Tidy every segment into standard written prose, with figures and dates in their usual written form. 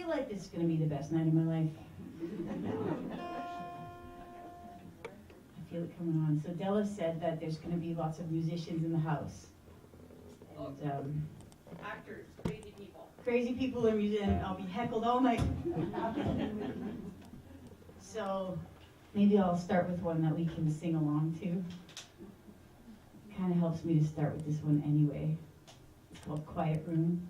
feel like this is going to be the best night of my life. I feel it coming on. So Della said that there's going to be lots of musicians in the house. And, Actors, crazy people. crazy people are musicians. I'll be heckled all night. So maybe I'll start with one that we can sing along to. Kind of helps me to start with this one anyway. It's called Quiet Room.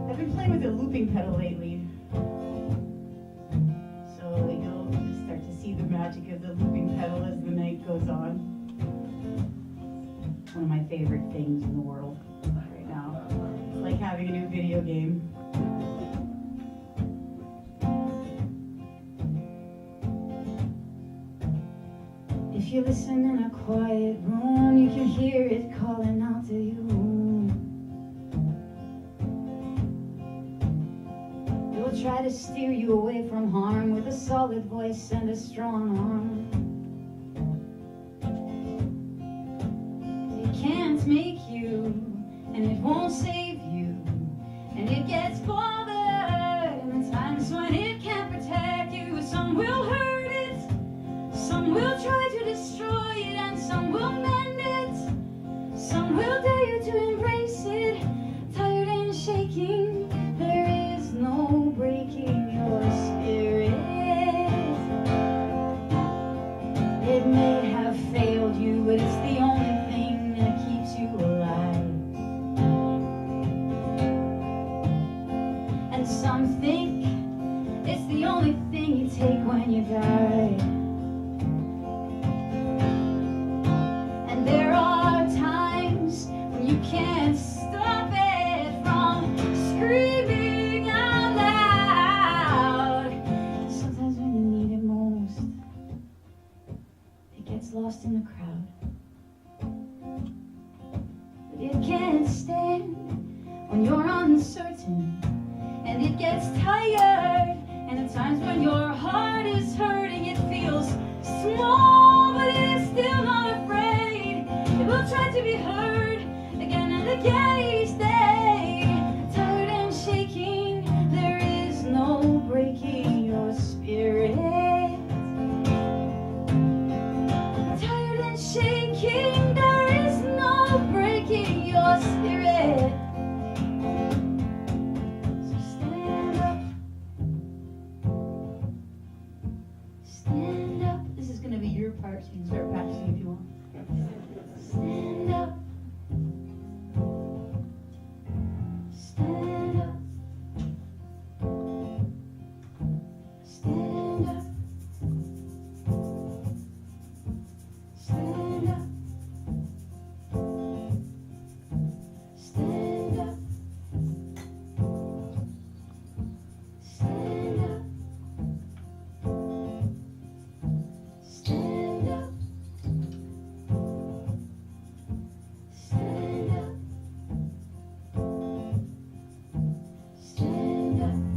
I've been playing with a looping pedal lately. So you'll start to see the magic of the looping pedal as the night goes on. One of my favorite things in the world right now. It's like having a new video game. If you listen in a quiet room, you can hear it calling out to you. It will try to steer you away from harm with a solid voice and a strong arm. It can't make you, and it won't save you, and it gets bothered in the times when it can't protect you. Some will hurt it, some will try to destroy it, and some will mend it. Some will dare you to embrace it. Tired and shaking, there is no breaking your spirit. It may have failed you, but it's the only thing that keeps you alive. And some think it's the only thing you take when you die. And there are times when you can't stop it from screaming out loud. Sometimes when you need it most, it gets lost in the crowd. But it can't stand when you're uncertain, and it gets tired. And at times when your heart is hurting, it feels small, but it is still not afraid. It will try to be heard again and again each day. Tired and shaking, there is no breaking your spirit. Tired and shaking, there is no breaking your spirit. So stand up. Stand up. This is going to be your part, so you can start practicing if you want. Stand up. Stand up. Stand up. Stand up. Stand up. Stand up. Stand up. Stand up. Stand up. Stand up. Stand up.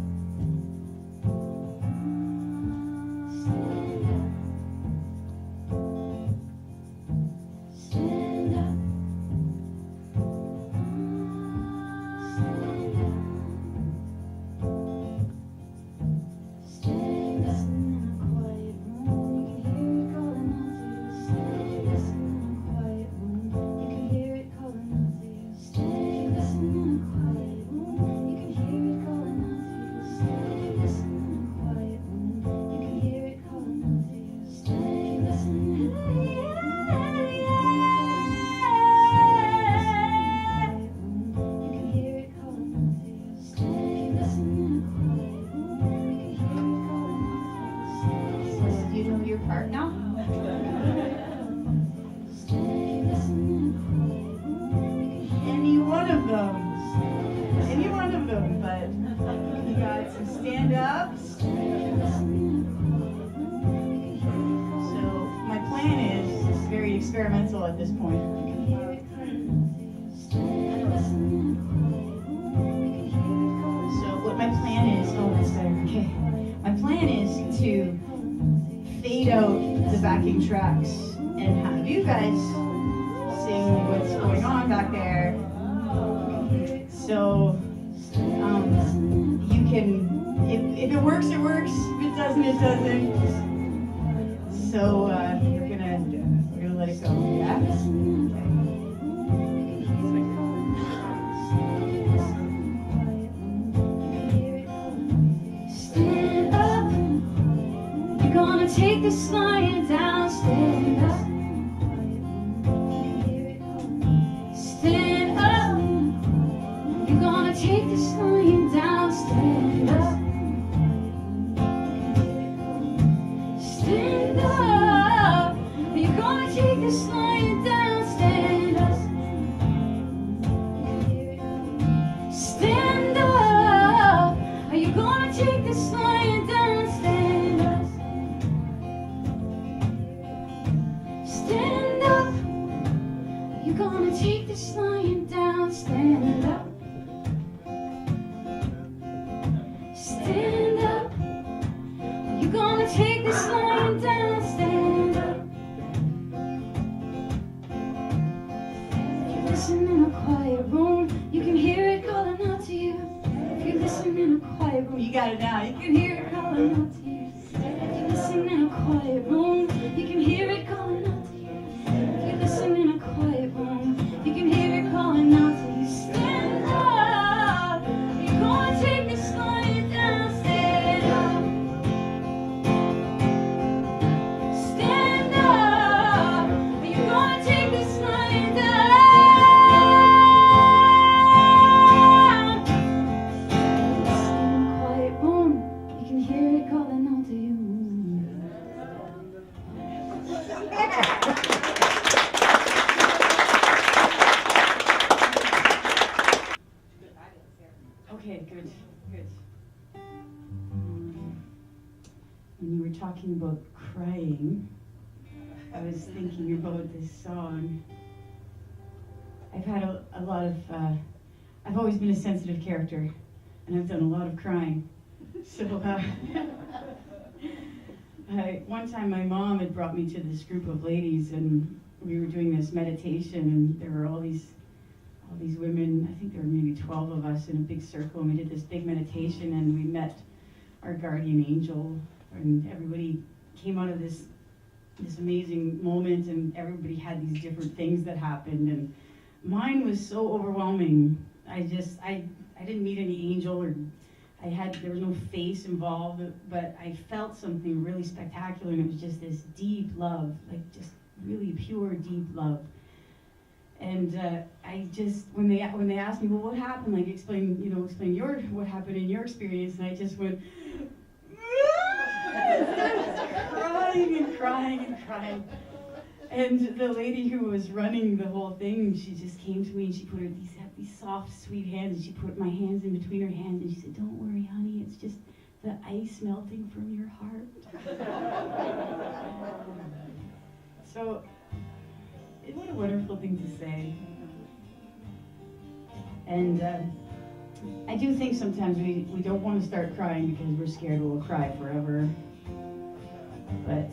Stand up. In a quiet room, you can hear it calling out to you. Listen in a quiet room, you can hear it calling out to you. Listen in a quiet room, you can hear it calling out to you. Listen in a quiet room, you can hear it calling out to you. Listen in a quiet room. Do you know your part now? Any one of them. Any one of them, but you got some stand-ups. So my plan is very experimental at this point. backing tracks and have you guys sing what's going on back there. So you can, if it works, it works. If it doesn't, it doesn't. So we're gonna let it go. Yeah. Stand up. You're gonna take this lying down. Stand up. Stand up. You're gonna take this lying down. Stand up. Stand up. You're gonna take this lying down. Stand up. Stand up. Are you gonna take this lying down? Stand up. Stand up. You're gonna take this lying down. Stand up. Stand up. You're gonna take this lying down. Stand up. If you listen in a quiet room, you can hear it calling out to you. If you listen in a quiet room, you got it now. You can hear it calling out to you. If you listen in a quiet room, you can hear it calling out to you. If you listen in a quiet room, you can hear it calling out to you. Stand up. You're gonna take this lying down. Stand up. Stand up. You're gonna take this lying down. Listen in a quiet room, you can hear it calling out to you. Okay, good, good. When you were talking about crying, I was thinking about this song. I've had a lot of, I've always been a sensitive character, and I've done a lot of crying. So, one time my mom had brought me to this group of ladies, and we were doing this meditation, and there were all these women, I think there were maybe 12 of us in a big circle, and we did this big meditation, and we met our guardian angel, and everybody came out of this amazing moment, and everybody had these different things that happened, and mine was so overwhelming. I didn't meet any angel, or there was no face involved, but I felt something really spectacular, and it was just this deep love, like just really pure, deep love. And I just, when they asked me, well, what happened? Like, explain what happened in your experience, and I just went, crying and crying and crying. And the lady who was running the whole thing, she just came to me and she put these soft, sweet hands, and she put my hands in between her hands, and she said, "Don't worry, honey, it's just the ice melting from your heart." So, what a wonderful thing to say. And I do think sometimes we don't want to start crying because we're scared we'll cry forever. But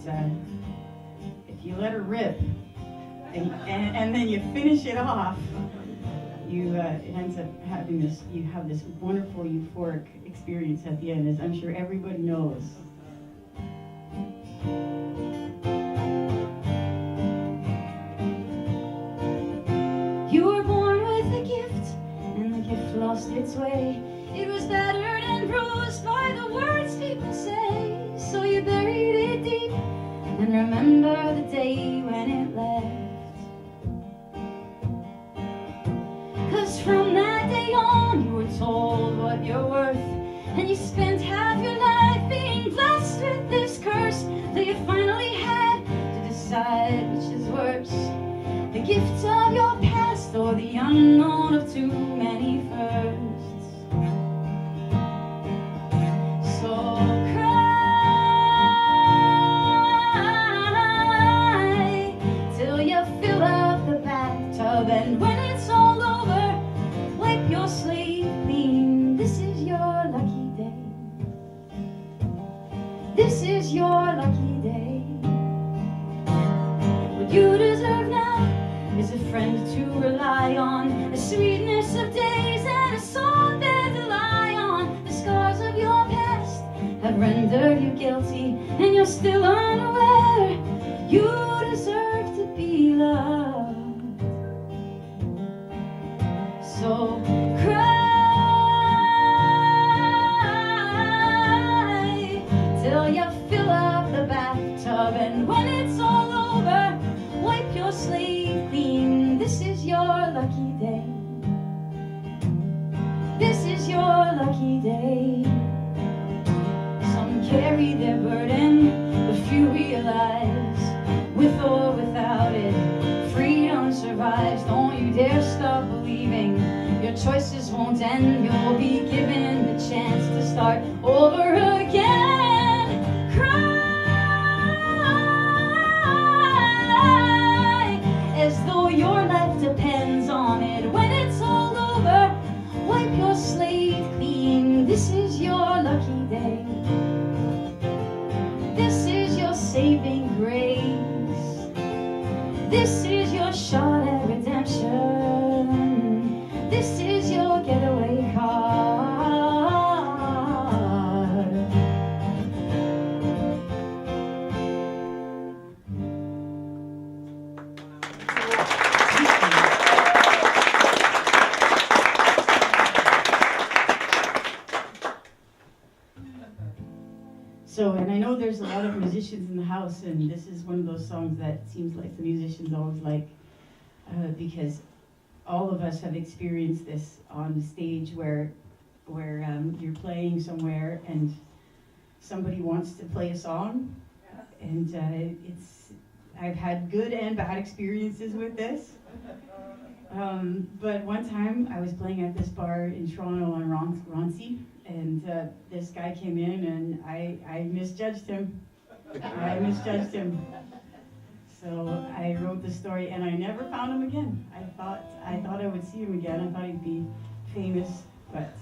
if you let her rip and then you finish it off, it ends up you have this wonderful euphoric experience at the end, as I'm sure everybody knows. You were born with a gift, and the gift lost its way. It was battered and bruised by the words people say. So you buried it deep, and remember the day when it left. 'Cause from that day on, you were told what you're worth, and you spent half your life being blessed with this curse, till you finally had to decide which is worse, the gift of your past or the unknown of too many firsts. So cry till you fill up the bathtub, and when it's all over, wipe your slate clean. This is your lucky day. This is your lucky day. rely on, the sweetness of days and a song there to lie on. The scars of your past have rendered you guilty, and you're still unaware you deserve to be loved. So cry till you fill up the bathtub, and when it's all over, wipe your slate clean. This is your lucky day. This is your lucky day. Some carry their burden, but few realize, with or without it, freedom survives. Don't you dare stop believing. Your choices won't end. You'll be given the chance to start over again. Cry as though your life depends on it. When it's all over, wipe your slate clean. This is your lucky day. This is your saving grace. This is your shot at redemption. This is your getaway car. So, and I know there's a lot of musicians in the house, and this is one of those songs that seems like the musicians always like, because all of us have experienced this on the stage where you're playing somewhere and somebody wants to play a song, and I've had good and bad experiences with this. But one time I was playing at this bar in Toronto on Roncy, and this guy came in, and I misjudged him. I misjudged him. So I wrote the story, and I never found him again. I thought I would see him again. I thought he'd be famous, but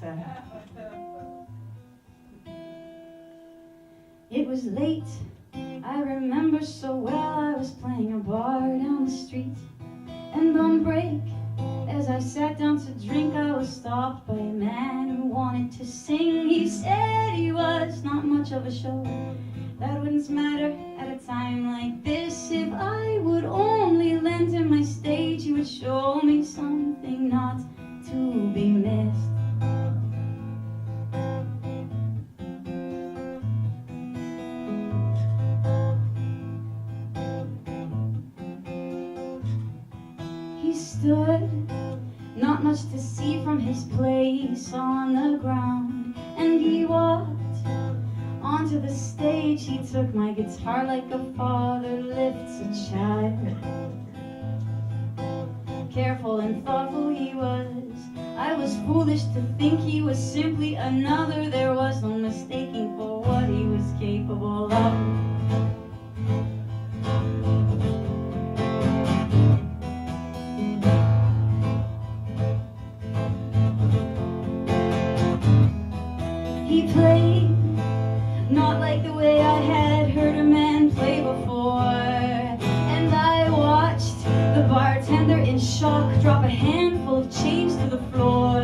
it was late. I remember so well. I was playing a bar down the street, and on break, as I sat down to drink, I was stopped by a man who wanted to sing. He said he was not much of a show. That wouldn't matter at a time like this. If I would only lend him my stage, he would show me something not to be missed. He stood, not much to see from his place on the ground, and he walked onto the stage. He took my guitar like a father lifts a child. Careful and thoughtful he was. I was foolish to think he was simply another. There was no mistaking for what he was capable of. He played not like the way I had heard a man play before, and I watched the bartender in shock drop a handful of change to the floor.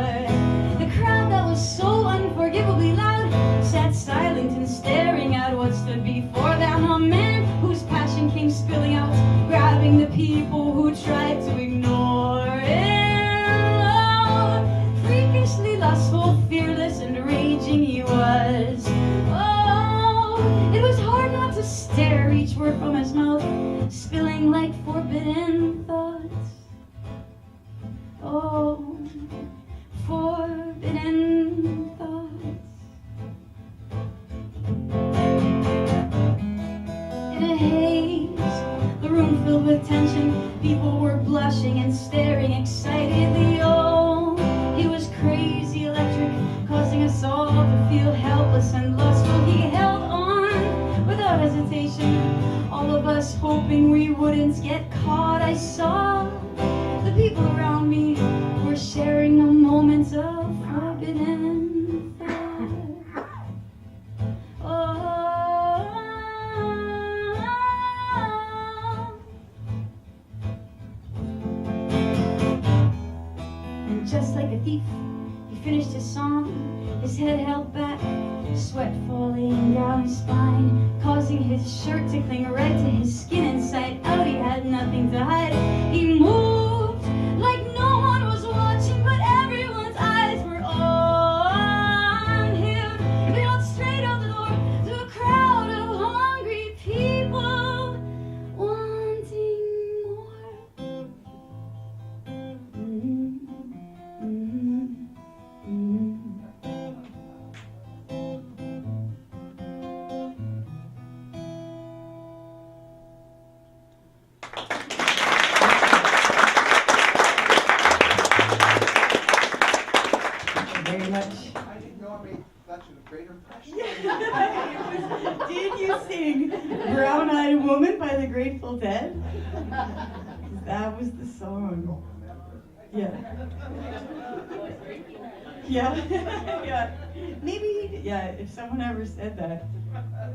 The crowd that was so unforgivably loud sat silent and staring at what stood before them, a man whose passion came spilling out, grabbing the people who tried to ignore him. Oh, freakishly lustful, fearless and raging he was. It was hard not to stare, each word from his mouth spilling like forbidden thoughts. Oh, forbidden thoughts. In a haze, the room filled with tension, people were blushing and staring excitedly. Oh, he was crazy electric, causing us all to feel helpless and lustful. He held on without hesitation, all of us hoping we wouldn't get caught. I saw the people around me were sharing a moment of forbidden thought. Oh, thief. He finished his song, his head held back, sweat falling down his spine, causing his shirt to cling right to his skin. Inside out, he had nothing to hide. He moved like no one was watching, but everyone's eyes were on him. He walked straight out the door to a crowd of hungry people wanting more. Very much. I didn't know I made such a great impression. Did you sing Brown-Eyed Woman by the Grateful Dead? That was the song. Yeah. Yeah. Yeah. Maybe, yeah, if someone ever said that.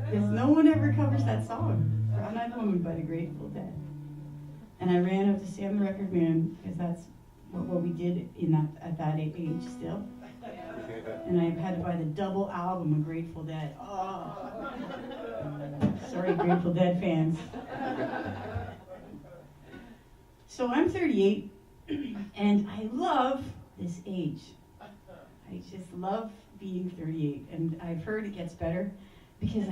Because no one ever covers that song, Brown-Eyed Woman by the Grateful Dead. And I ran out to Sam the Record Man, because that's what we did at that age still. And I had to buy the double album of Grateful Dead. Oh. Sorry, Grateful Dead fans. So I'm 38, and I love this age. I just love being 38, and I've heard it gets better because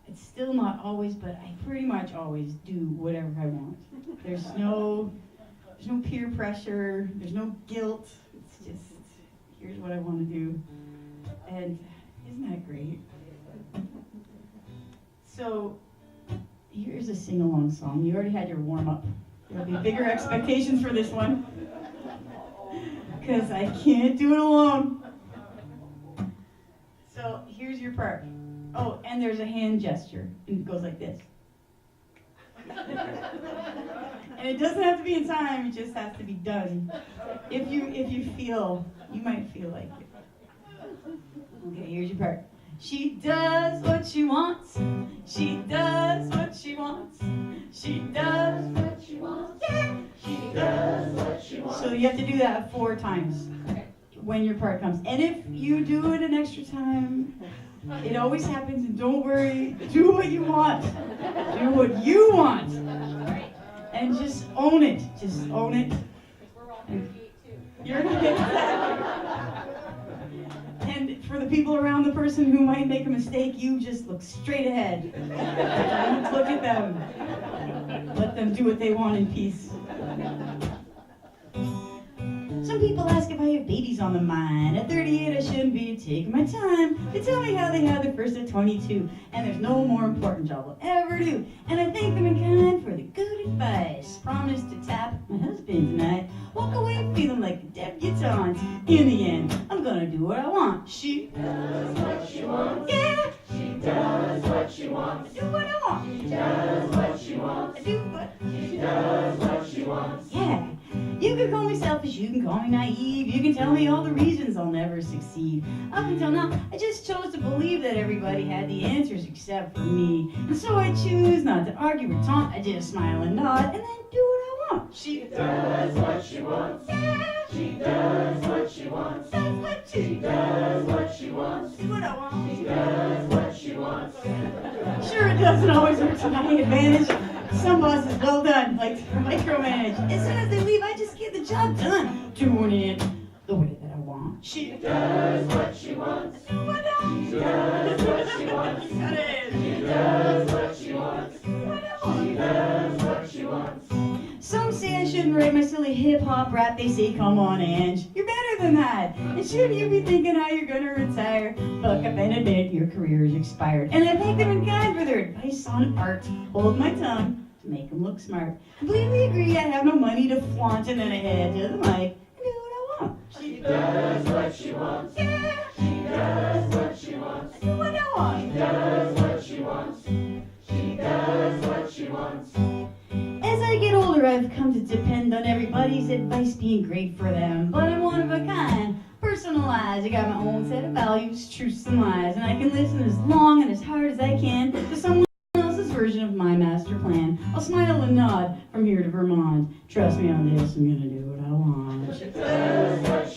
it's still not always, but I pretty much always do whatever I want. There's no peer pressure, there's no guilt. It's just, here's what I want to do. And isn't that great? So here's a sing-along song. You already had your warm-up. There'll be bigger expectations for this one, because I can't do it alone. So here's your part. Oh, and there's a hand gesture, and it goes like this. And it doesn't have to be in time, it just has to be done. If you feel, you might feel like it. Okay, here's your part. She does what she wants. She does what she wants. She does what she wants. Yeah. She does what she wants. So you have to do that 4 times when your part comes. And if you do it an extra time, it always happens, and don't worry, do what you want. Do what you want. And just own it. Just own it. We're all 38 too. You're And for the people around the person who might make a mistake, you just look straight ahead. Don't look at them. Let them do what they want in peace. Some people ask if I have babies on the mind. At 38, I shouldn't be taking my time. They tell me how they had their first at 22, and there's no more important job I'll ever do. And I thank them in kind for the good advice. Promise to tap my husband tonight. Walk away feeling like a debutante. In the end, I'm gonna do what I want. She does what she wants. Yeah. She does what she wants. I do what I want. She does what she wants. I do what she does what she wants. Yeah. You can call me selfish, you can call me naive, you can tell me all the reasons I'll never succeed. Up until now, I just chose to believe that everybody had the answers except for me. And so I choose not to argue or taunt, I just smile and nod, and then do what I want. She does what she wants. Yeah. She does what she wants. Does what she does what she wants. Do what I want. She does what she wants. Sure, it doesn't always work to my advantage. Some bosses, well done, like to micromanage. As soon as they leave, I just get the job done. Doing it the way that I want. She does what she wants. I do what I want. She does what she wants. Got it. She does what she wants. Do what I want. She does what she wants. Some say I shouldn't write my silly hip-hop rap. They say, come on, Ange, you're better than that. And shouldn't you be thinking how you're gonna retire? Look, up and admit your career is expired. And I thank them in kind for their advice on art. Hold my tongue to make them look smart. Completely agree, I have no money to flaunt, and then I head to the mic and do what I want. She does what she wants. Yeah. She does what she wants. I do what I want. She does what she wants. She does what she wants. As I get older, I've come to depend on everybody's advice being great for them. But I'm one of a kind, personalized. I got my own set of values, truths and lies, and I can listen as long and as hard as I can to someone else's version of my master plan. I'll smile and nod from here to Vermont. Trust me on this, I'm gonna do what I want. She does what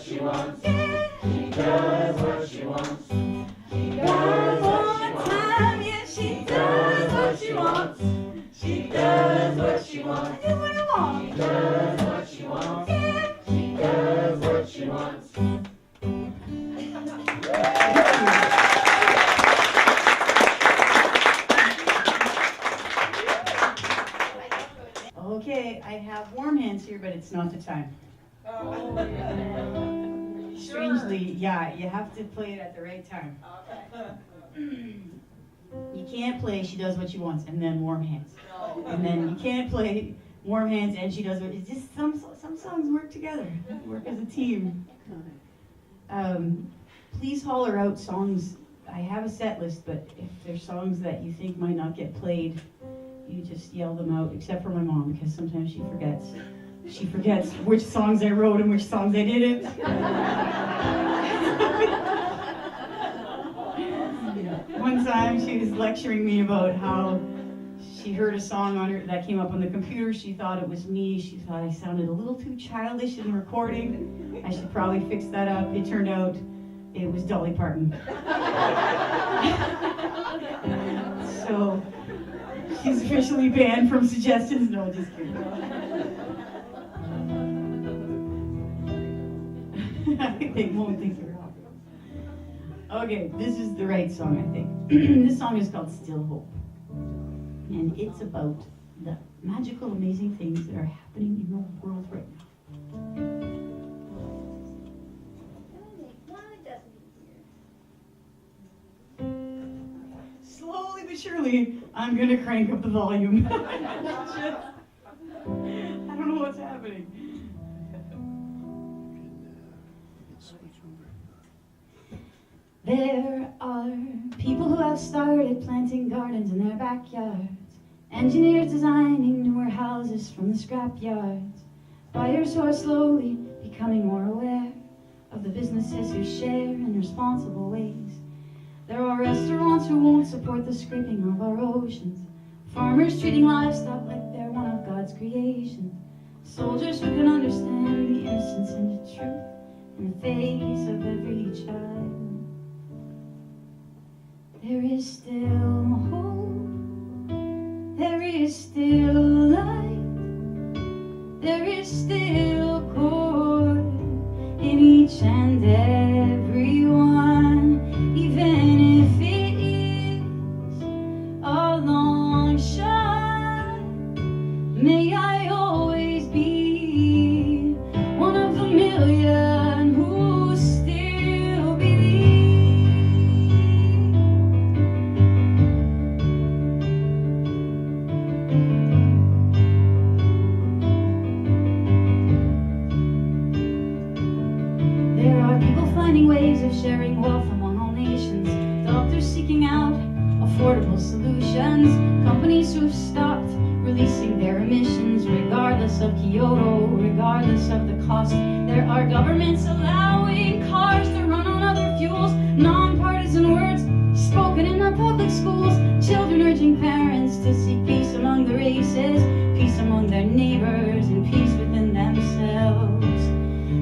she wants. She does what she wants. She does One what she more wants. time, yeah, she does what she wants. She does what she wants. Do what I want. She does what she wants. She does what she wants. Okay, I have warm hands here, but it's not the time. Strangely, yeah, you have to play it at the right time. You can't play She Does What She Wants and then warm hands. And then you can't play warm hands and She Does What. It's just some songs work together, work as a team. Please holler out songs. I have a set list, but if there's songs that you think might not get played, you just yell them out, except for my mom, because sometimes she forgets. She forgets which songs I wrote and which songs I didn't. One time she was lecturing me about how she heard a song on her that came up on the computer. She thought it was me. She thought I sounded a little too childish in the recording. I should probably fix that up. It turned out it was Dolly Parton. So she's officially banned from suggestions. No, just kidding. They won't think you're wrong. Okay, this is the right song, I think. This song is called Still Hope. And it's about the magical, amazing things that are happening in the world right now. Slowly but surely, I'm gonna crank up the volume. I don't know what's happening. There are people who have started planting gardens in their backyards, engineers designing newer houses from the scrapyards, buyers who are slowly becoming more aware of the businesses who share in responsible ways. There are restaurants who won't support the scraping of our oceans, farmers treating livestock like they're one of God's creations, soldiers who can understand the innocence and the truth in the face of every child. There is still hope, there is still light, there is still good in each and every one, even if it is a long shot. May I always be one of the million who still believe. There are people finding ways of sharing wealth among all nations, doctors seeking out affordable solutions, companies who've stopped releasing their emissions regardless of Kyoto, regardless of the cost. There are governments allowing cars to run on other fuels, nonpartisan words spoken in our public schools, children urging parents to seek peace among the races, peace among their neighbors, and peace within themselves.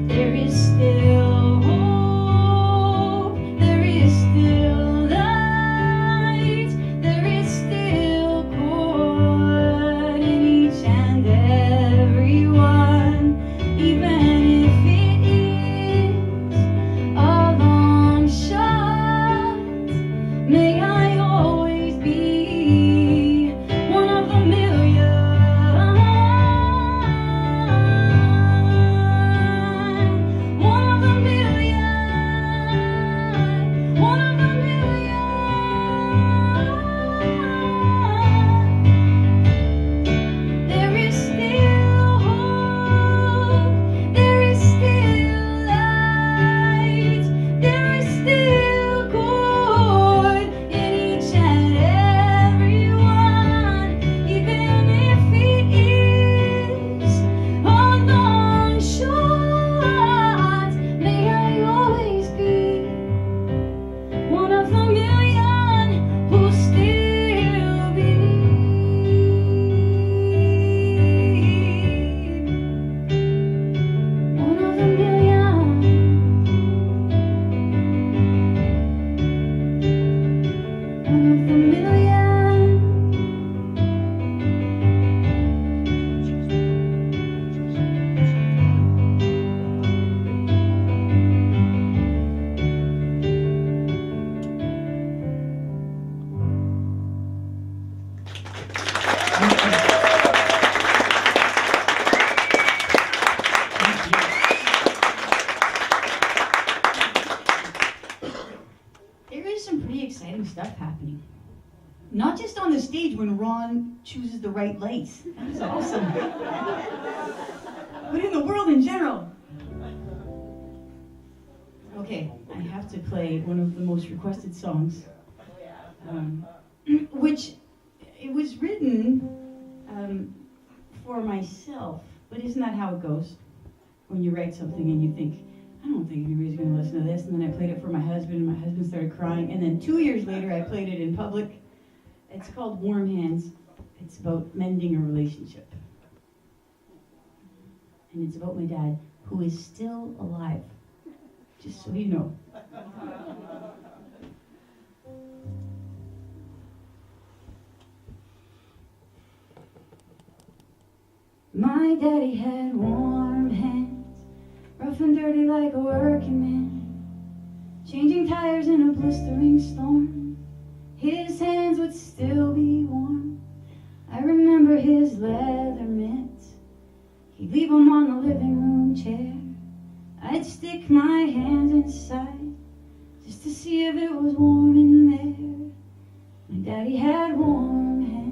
There is still hope, there is still light, there is still good in each and every one, even if it is a long shot. May I always be one of the million stage when Ron chooses the right lights. That was awesome. But in the world in general. Okay, I have to play one of the most requested songs, which it was written for myself. But isn't that how it goes? When you write something and you think, I don't think anybody's going to listen to this. And then I played it for my husband, and my husband started crying. And then 2 years later, I played it in public. It's called Warm Hands. It's about mending a relationship. And it's about my dad, who is still alive. Just so you know. My daddy had warm hands, rough and dirty like a working man, changing tires in a blistering storm. His hands would still be warm. I remember his leather mitts. He'd leave them on the living room chair. I'd stick my hands inside just to see if it was warm in there. My daddy had warm hands.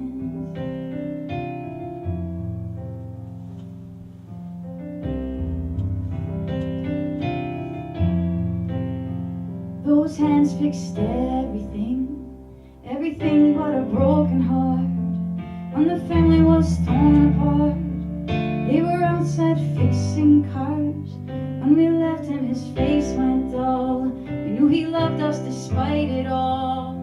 Those hands fixed everything but a broken heart. When the family was torn apart, they were outside fixing cars. When we left him, his face went dull. We knew he loved us despite it all.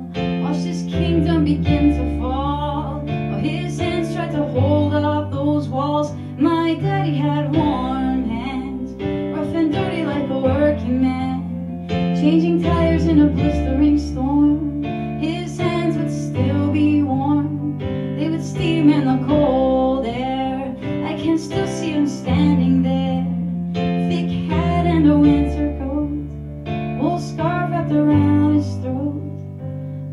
Watched his kingdom begin to fall, while his hands tried to hold up those walls. My daddy had warm hands, rough and dirty like a working man, changing tires in a blistering storm. His hands would still be warm. They would steam in the cold air. I can still see him standing there, thick hat and a winter coat, wool scarf wrapped around his throat.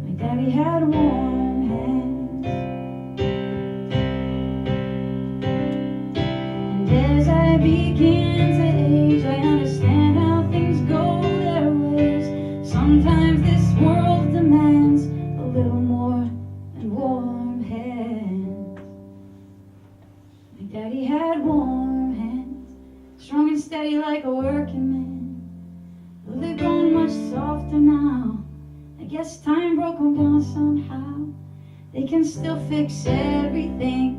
My daddy had warm hands. And as I begin to age, I understand how things go their ways. Sometimes this world demands a little more than warm hands. My daddy had warm hands, strong and steady like a working man. Though they've grown much softer now, I guess time broke them down somehow. They can still fix everything,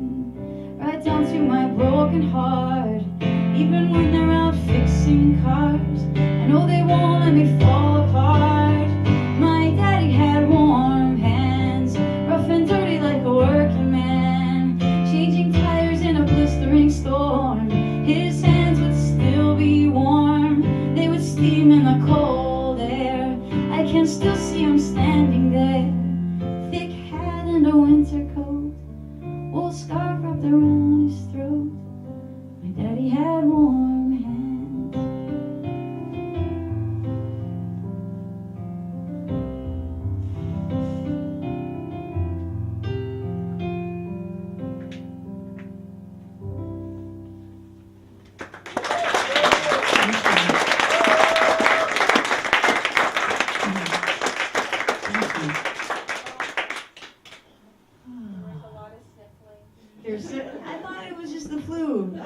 right down to my broken heart. Even when they're out fixing cars, I know they won't let me fall apart. My daddy had warm hands, rough and dirty like a working man, changing tires in a blistering storm. His hands would still be warm. They would steam in the cold air. I can still see him standing there, thick hat and a winter coat, wool scarf wrapped around his throat. My daddy had warm hands. There was a lot of sniffling. I thought it was just the flu.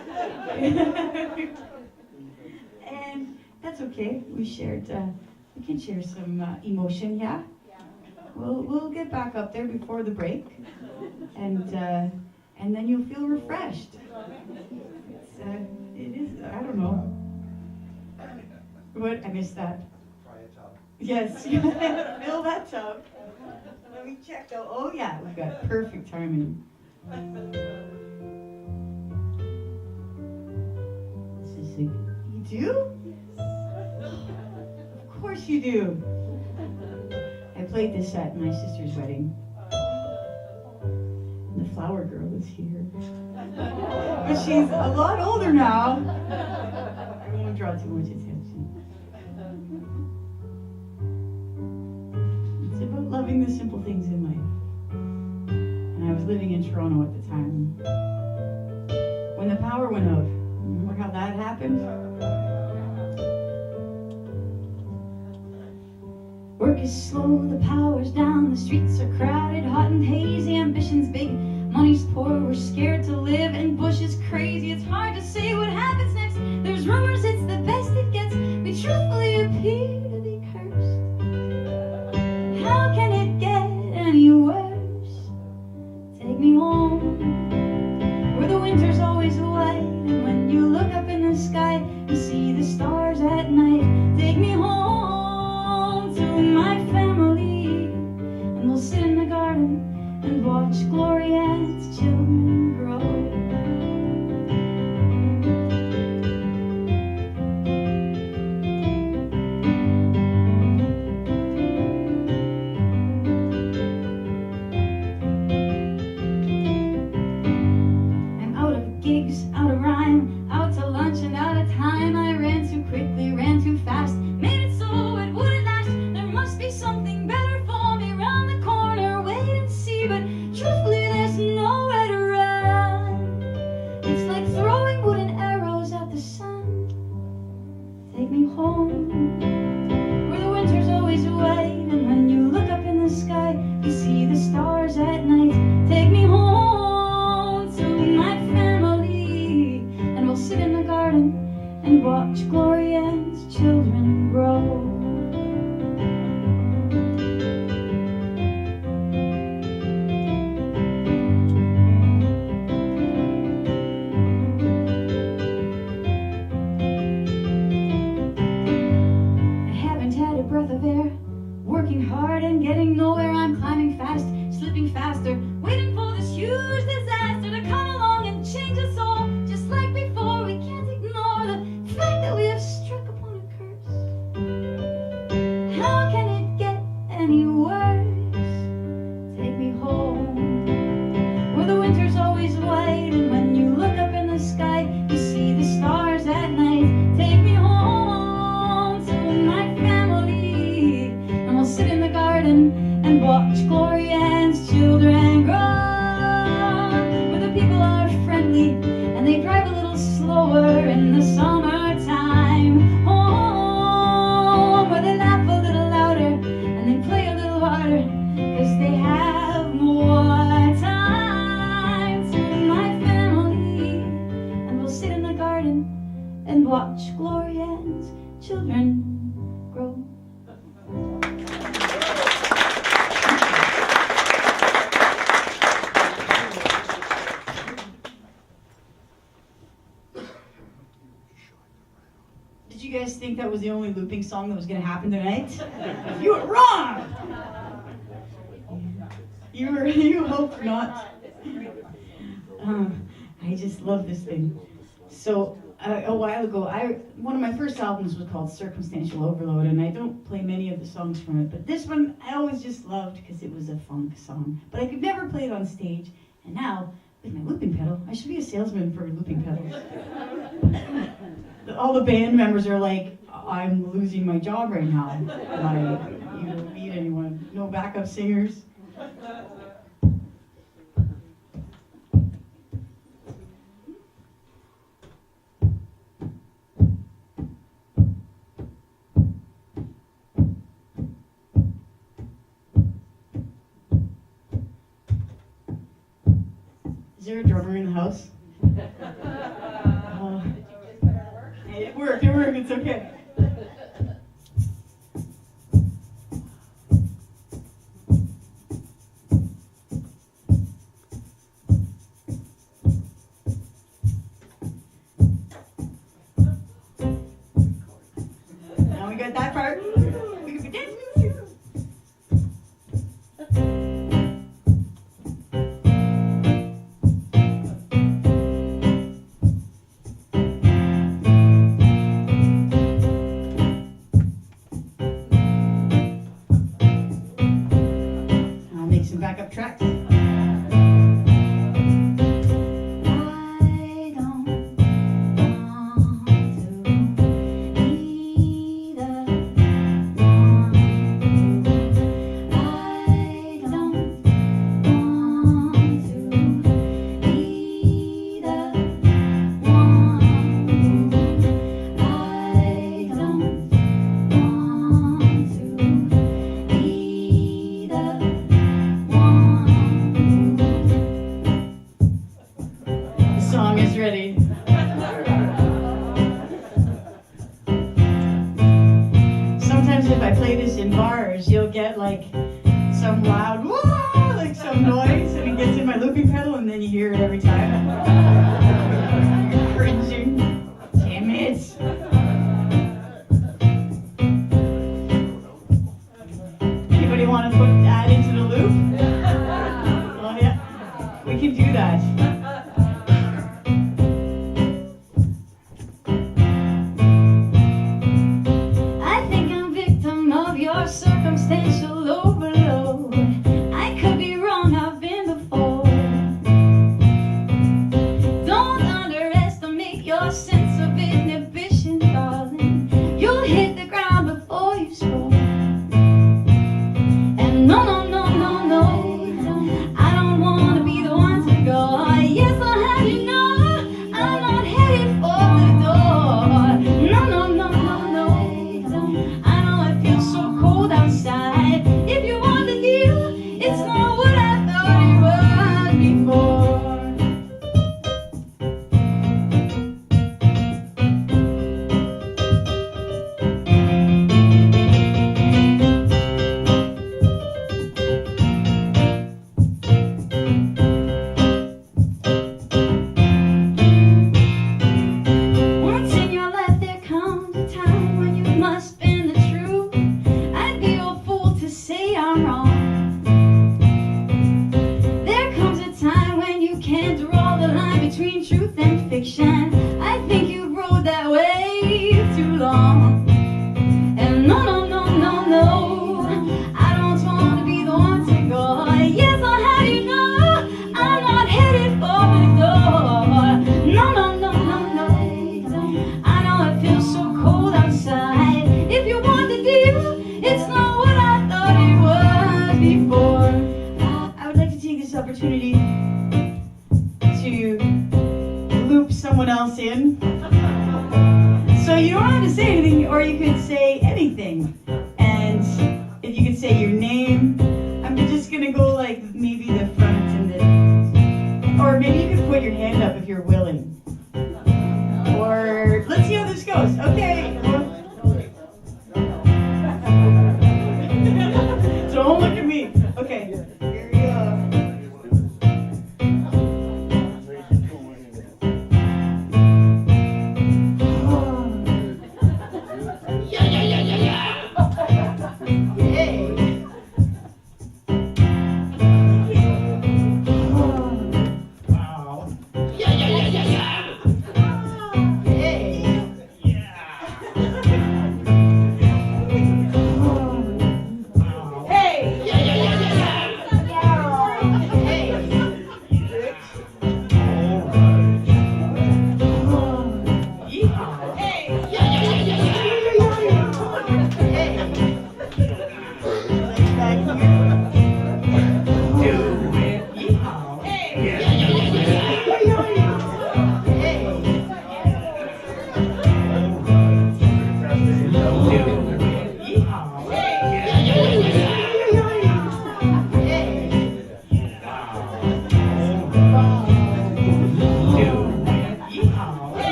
And that's okay. We can share some emotion, yeah? Yeah. We'll get back up there before the break, and then you'll feel refreshed. It is. I don't know. What? I missed that. Try a tub. Yes. Fill that tub. Let me check though. Oh yeah, we've got perfect timing. This is you do? Of course you do. I played this at my sister's wedding. And the flower girl is here. But she's a lot older now. I won't draw too much attention. It's about loving the simple things in life. And I was living in Toronto at the time. When the power went out, remember how that happened? Work is slow, the power's down, the streets are crowded, hot and hazy, ambition's big, money's poor, we're scared to live, and Bush is crazy, it's hard to say what happens next. There's rumors it's the best it gets, we truthfully appear to be cursed. How can it get any worse? Take me home, where the winter's always white, and when you look up in the sky, you see the stars at night. Take me home to my family, and we'll sit in the garden and watch Gloria's children grow. I'm out of gigs, out of rhyme, out to lunch and out of time. I ran too quickly, ran too fast, made it so it wouldn't last. There must be something better for me round the corner, wait and see, but truthfully there's nowhere to run. It's like throwing wooden arrows at the sun. Take me home, where the winter's always white, and when you look up in the sky, you see the stars at night. Take me home to my family, and we'll sit in the garden and watch Gloria's children grow. I haven't had a breath of air, working hard and getting nowhere. I'm climbing fast, slipping faster, waiting for this huge disaster to come along and change us all. Just like before, we can't ignore the fact that we have struck upon a curse. How can it get any worse? Take me home, where the winter's always white, and when you look up in the sky, you see the stars at night. Take me home to my family, and we'll sit in the garden and watch Gloria's children grow. Where the people are friendly and they drive a little slower in the summertime. Home, where they laugh a little louder and they play a little harder, 'cause they have more time. To my family, and we'll sit in the garden and watch Gloria's children grow. Did you guys think that was the only looping song that was going to happen tonight? You were wrong! You hoped not. I just love this thing. So, a while ago, one of my first albums was called Circumstantial Overload, and I don't play many of the songs from it, but this one I always just loved because it was a funk song. But I could never play it on stage, and now, with my looping pedal, I should be a salesman for looping pedals. All the band members are like, I'm losing my job right now. Like, you don't need anyone. No backup singers. Is there a drummer in the house? It worked, it's okay. Now we got that part. We can be dancing. Backup tracks. I don't want to be the sense of inhibition, darling. You'll hit the ground before you scroll. And no, no, no, no, no, I don't want to be the one to go. Yes, I'll have you know I'm not headed for the door. No, no, no, no, no, I know it feels so cold outside. If you want the deal, it's not what I thought it was before. Once in your life there comes a time when you must bend the truth. I'd be a fool to say I'm wrong. There comes a time when you can't draw the line between truth and fiction. I think you rode that way too long. And no, no, no, no, no, I don't want to be the one to go. Yes, I'll have you know I'm not headed for the door. No, no, no, no, no, I know it feels so cold outside. If you want the deal, it's not what I thought it was before. I would like to take this opportunity to loop someone else in. So you don't have to say anything, or you could say anything. And if you could say your name, I'm just gonna go like maybe the front and the, or maybe you could put your hand up if you're willing. Or let's see how this goes. Okay. Don't look at me. Okay. Here we go.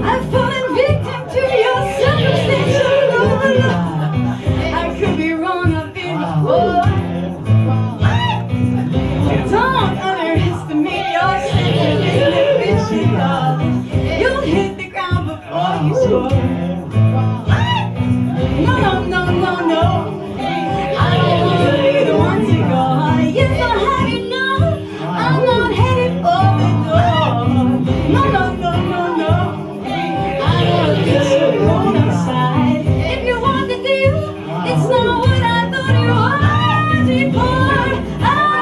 I've fallen victim to your circumstantial love. I could be wrong, I've been before. Don't underestimate your sense of inhibition, darling. You'll hit the ground before you score. No, no, no, no, no, I don't want to be the one to go. Yes, I'll have you know I'm not headed for the door. No, no, no, no, no, I know it feels so cold outside. If you want the deal, it's not what I thought it was before. I don't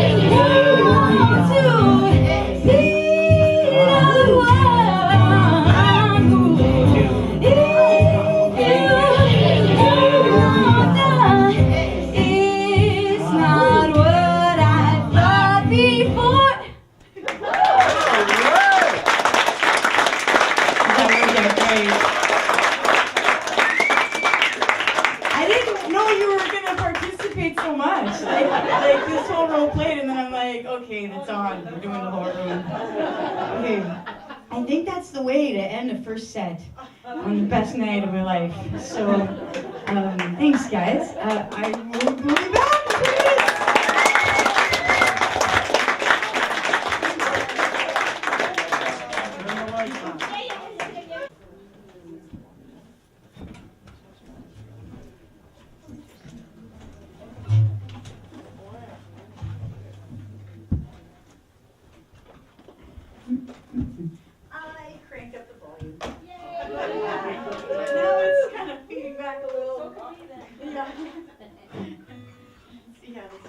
want to be the one who, if you want that, it's not what I thought before. I didn't know you were gonna participate so much. Like this whole role played, and then I'm like, okay, that's on. We're doing the whole room. Okay, I think that's the way to end the first set on the best night of my life. So, thanks, guys. I will be back.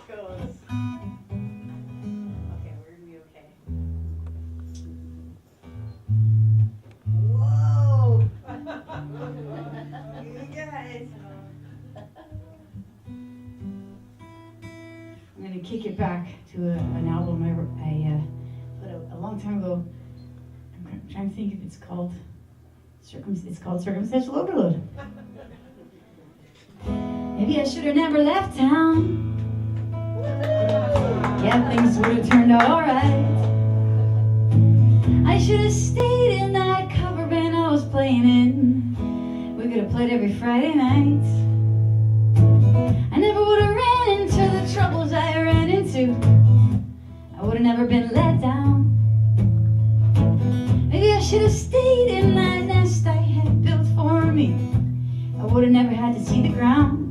goes. Okay, we're gonna be okay. Whoa! You guys. I'm going to kick it back to an album I put out a long time ago. I'm trying to think if it's called Circumstantial Overload. Maybe I should have never left town. Yeah, things would have turned out alright. I should have stayed in that cover band I was playing in. We could have played every Friday night. I never would have ran into the troubles I ran into. I would have never been let down. Maybe I should have stayed in that nest I had built for me. I would have never had to see the ground.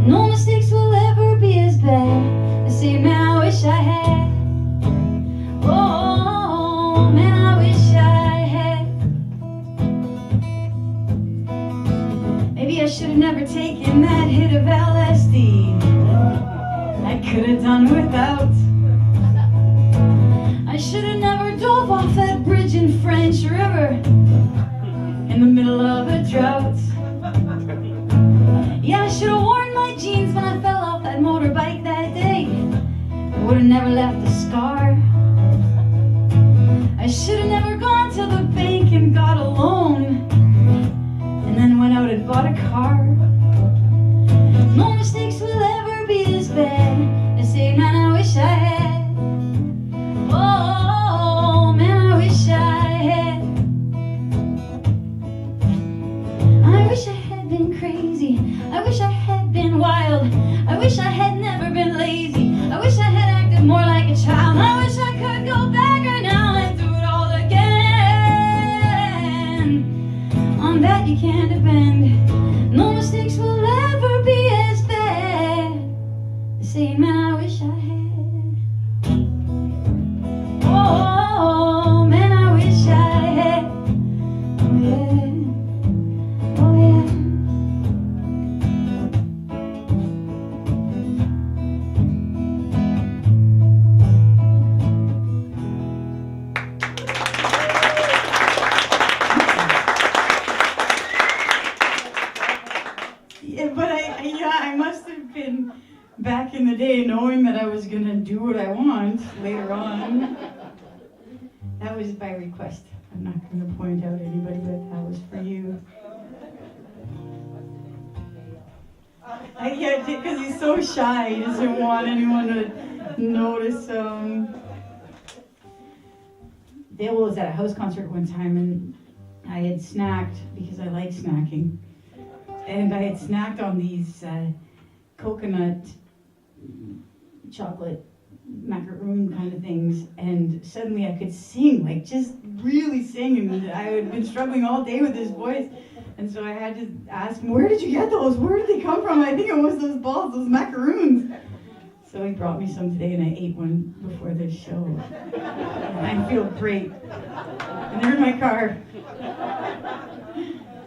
No mistakes will ever be as bad. I say, man, I wish I had. Oh, man, I wish I had. Maybe I should have never taken that hit of LSD. I could have done without. I should have never dove off that bridge in French River in the middle of a drought. Yeah, I should have worn my jeans when I fell off that motorbike that day. I would have never left a scar. I should have never gone to the bank and got a loan and then went out and bought a car. No mistakes will ever be as bad. I say, man, I wish I had. Oh, man, I wish I had. I wish I had been crazy. I wish I had been wild. I wish I had never been lazy. I wish I had acted more like a child. I wish I could go back right now and do it all again. On that you can't depend. No mistakes will ever be as bad. I say, man, I wish I had. Oh, man, I wish I had. Oh, yeah. Oh, yeah. Yeah, but I must have been back in the day knowing that I was going to do what I want later on. That was by request. I'm not going to point out anybody, but that was for you. I can't, because he's so shy, he doesn't want anyone to notice. Dale was at a house concert one time, and I had snacked, because I like snacking, and I had snacked on these coconut chocolate macaroon kind of things, and suddenly I could sing, like just really sing, and I had been struggling all day with this voice, and so I had to ask him, where did you get those? Where did they come from? I think it was those balls, those macaroons. So he brought me some today, and I ate one before this show. And I feel great. And they're in my car.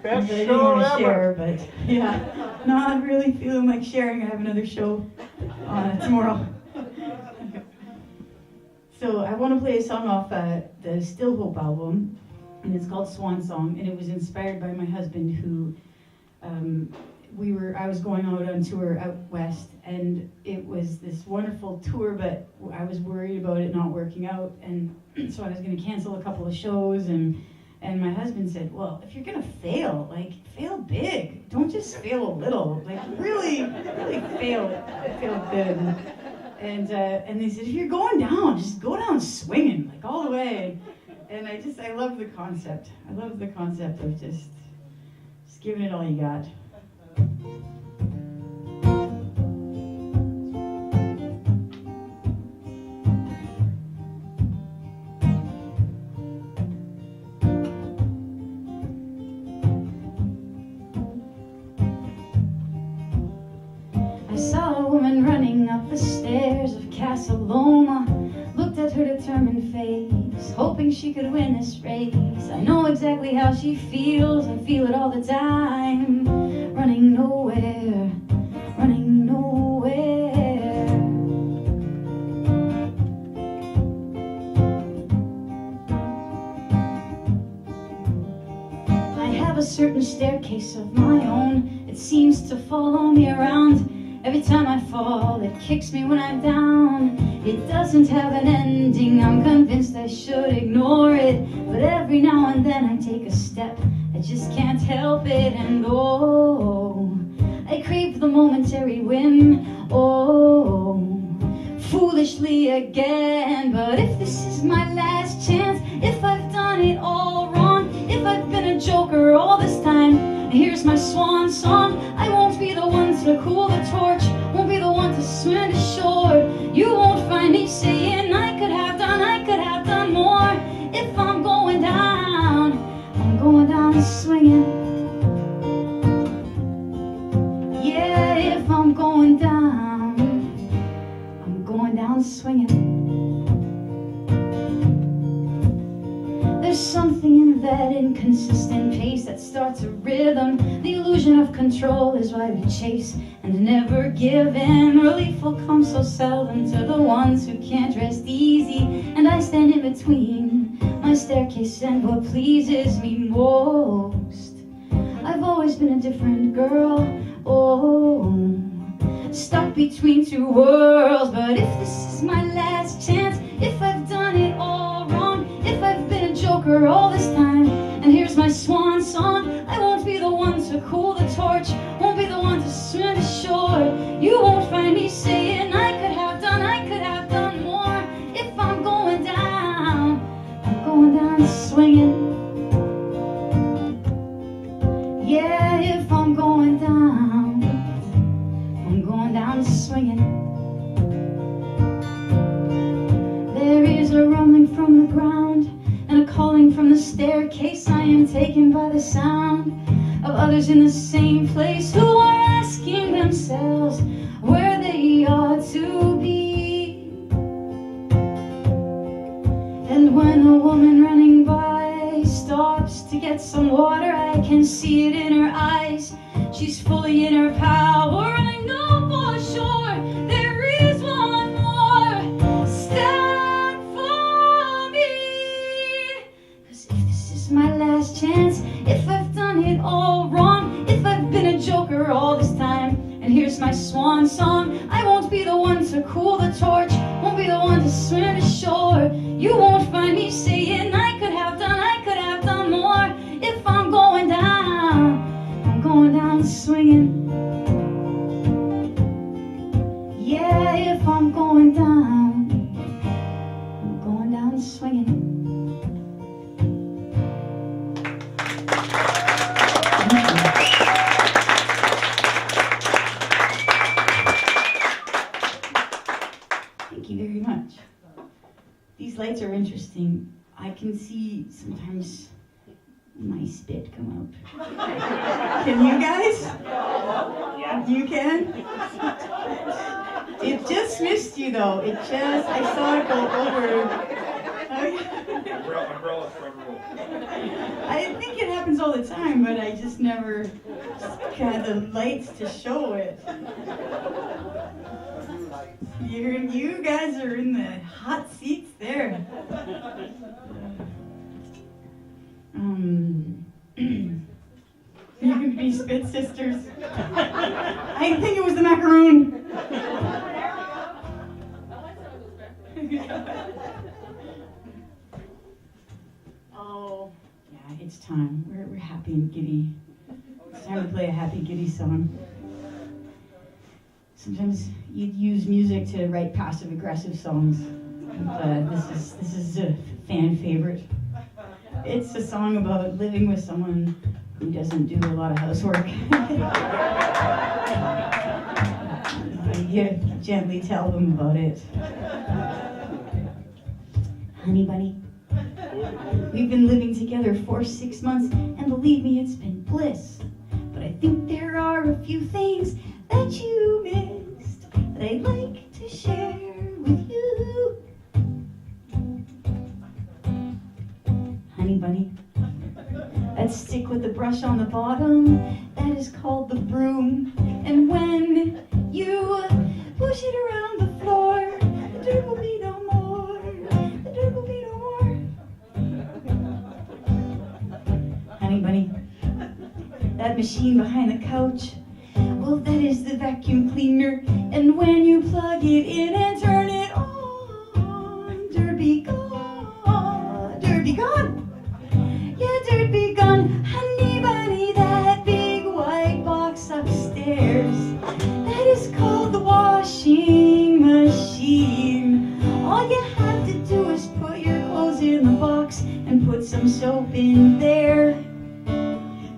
Best I didn't show want to ever. share, but yeah, not really feeling like sharing. I have another show tomorrow. So I want to play a song off the Still Hope album, and it's called Swan Song, and it was inspired by my husband, who I was going out on tour out west, and it was this wonderful tour, but I was worried about it not working out, and so I was going to cancel a couple of shows, and my husband said, well, if you're going to fail, like, fail big. Don't just fail a little. Like, really fail good. And they said, if you're going down, just go down swinging, like, all the way. And I love the concept. I love the concept of just giving it all you got. I saw a woman running up the stairs of Casa Loma, looked at her determined face, hoping she could win this race. I know exactly how she feels, I feel it all the time. Running nowhere, running nowhere. staircase of my own. It seems to follow me around. Every time I fall, it kicks me when I'm down. It doesn't have an ending, I'm convinced I should ignore it. But every now and then I take a step, I just can't help it. And oh, I crave the momentary whim, oh, foolishly again. But if this is my last chance, if I've done it all wrong, if I've been a joker all this time, here's my swan song. I won't be the one to cool the torch, won't be the one to swim to shore. You won't find me saying I could have done more. If I'm going down swinging. Yeah, if I'm going down swinging. There's something in that inconsistent pace that starts a rhythm. The illusion of control is why we chase and never give in. Relief will come so seldom to the ones who can't rest easy. And I stand in between my staircase and what pleases me most. I've always been a different girl, oh, stuck between two worlds. But if this is my last chance, if I've done it all wrong, if I've been a joker all this time, and here's my swan song, I won't be the one to cool the torch, won't be the one to swim to shore. You won't find me saying I could have done more. If I'm going down swinging. Yeah, if I'm going down swinging. There is a rumbling from the ground and a calling from the staircase. I am taken by the sound of others in the same place who are asking themselves where they ought to be. And when a woman running by stops to get some water, I can see it in her eyes. She's fully in her power, and I know for sure there is one more step for me. 'Cause if this is my last chance, if I've done it all wrong, if I've been a joker all this time, and here's my swan song, I won't be the one to cool the torch, won't be the one to swim to shore. You won't find me saying I could have done more. If I'm going down swinging. Yeah, if I'm going down swinging. Thank you very much. These lights are interesting. I can see sometimes my spit come out. Can you guys? Yeah. You can? It just missed you though. I saw it go over. Umbrella front row. I think it happens all the time, but I just never had the lights to show it. You guys are in the hot seats there. You can be spit sisters. I think it was the macaroon. Oh, yeah, it's time. We're happy and giddy. It's time to play a happy, giddy song. Sometimes you'd use music to write passive-aggressive songs. This is a fan favorite. It's a song about living with someone who doesn't do a lot of housework. You gently tell them about it. Honey bunny, we've been living together for 6 months, and believe me, it's been bliss. But I think there are a few things that you missed that I'd like to share with you. Honey bunny, that stick with the brush on the bottom, that is called the broom. And when you push it around the floor, the dirt will be no more. The dirt will be no more. Honey bunny, machine behind the couch. Well, that is the vacuum cleaner, and when you plug it in and turn it on, dirt be gone, dirt be gone. Yeah, dirt be gone. Honey bunny, that big white box upstairs, that is called the washing machine. All you have to do is put your clothes in the box and put some soap in there.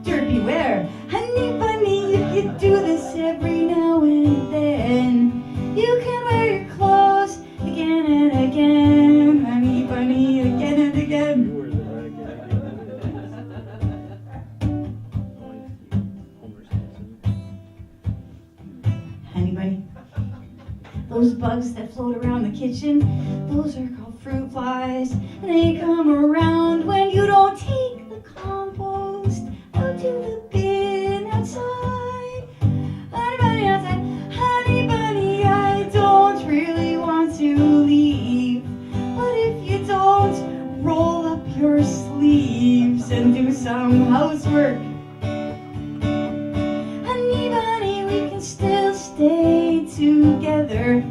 Dirt beware. Honey bunny, if you do this every now and then, you can wear your clothes again and again. Honey bunny, again and again. Honey bunny, those bugs that float around the kitchen, those are called fruit flies. And they come around when you don't take the compost out to the bin outside. Honey bunny outside. Honey bunny, I don't really want to leave, but if you don't roll up your sleeves and do some housework, honey bunny, we can still stay together.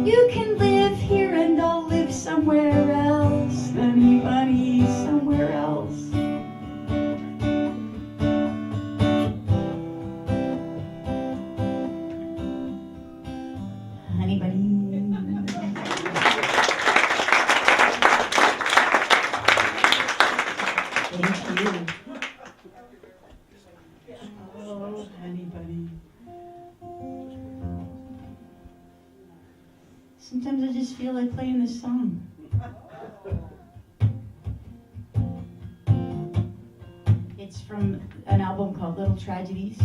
You can live here and I'll live somewhere else. Honey bunny, somewhere else. Honey bunny. Thank you. Oh, honey bunny. Sometimes I just feel like playing this song. It's from an album called Little Tragedies,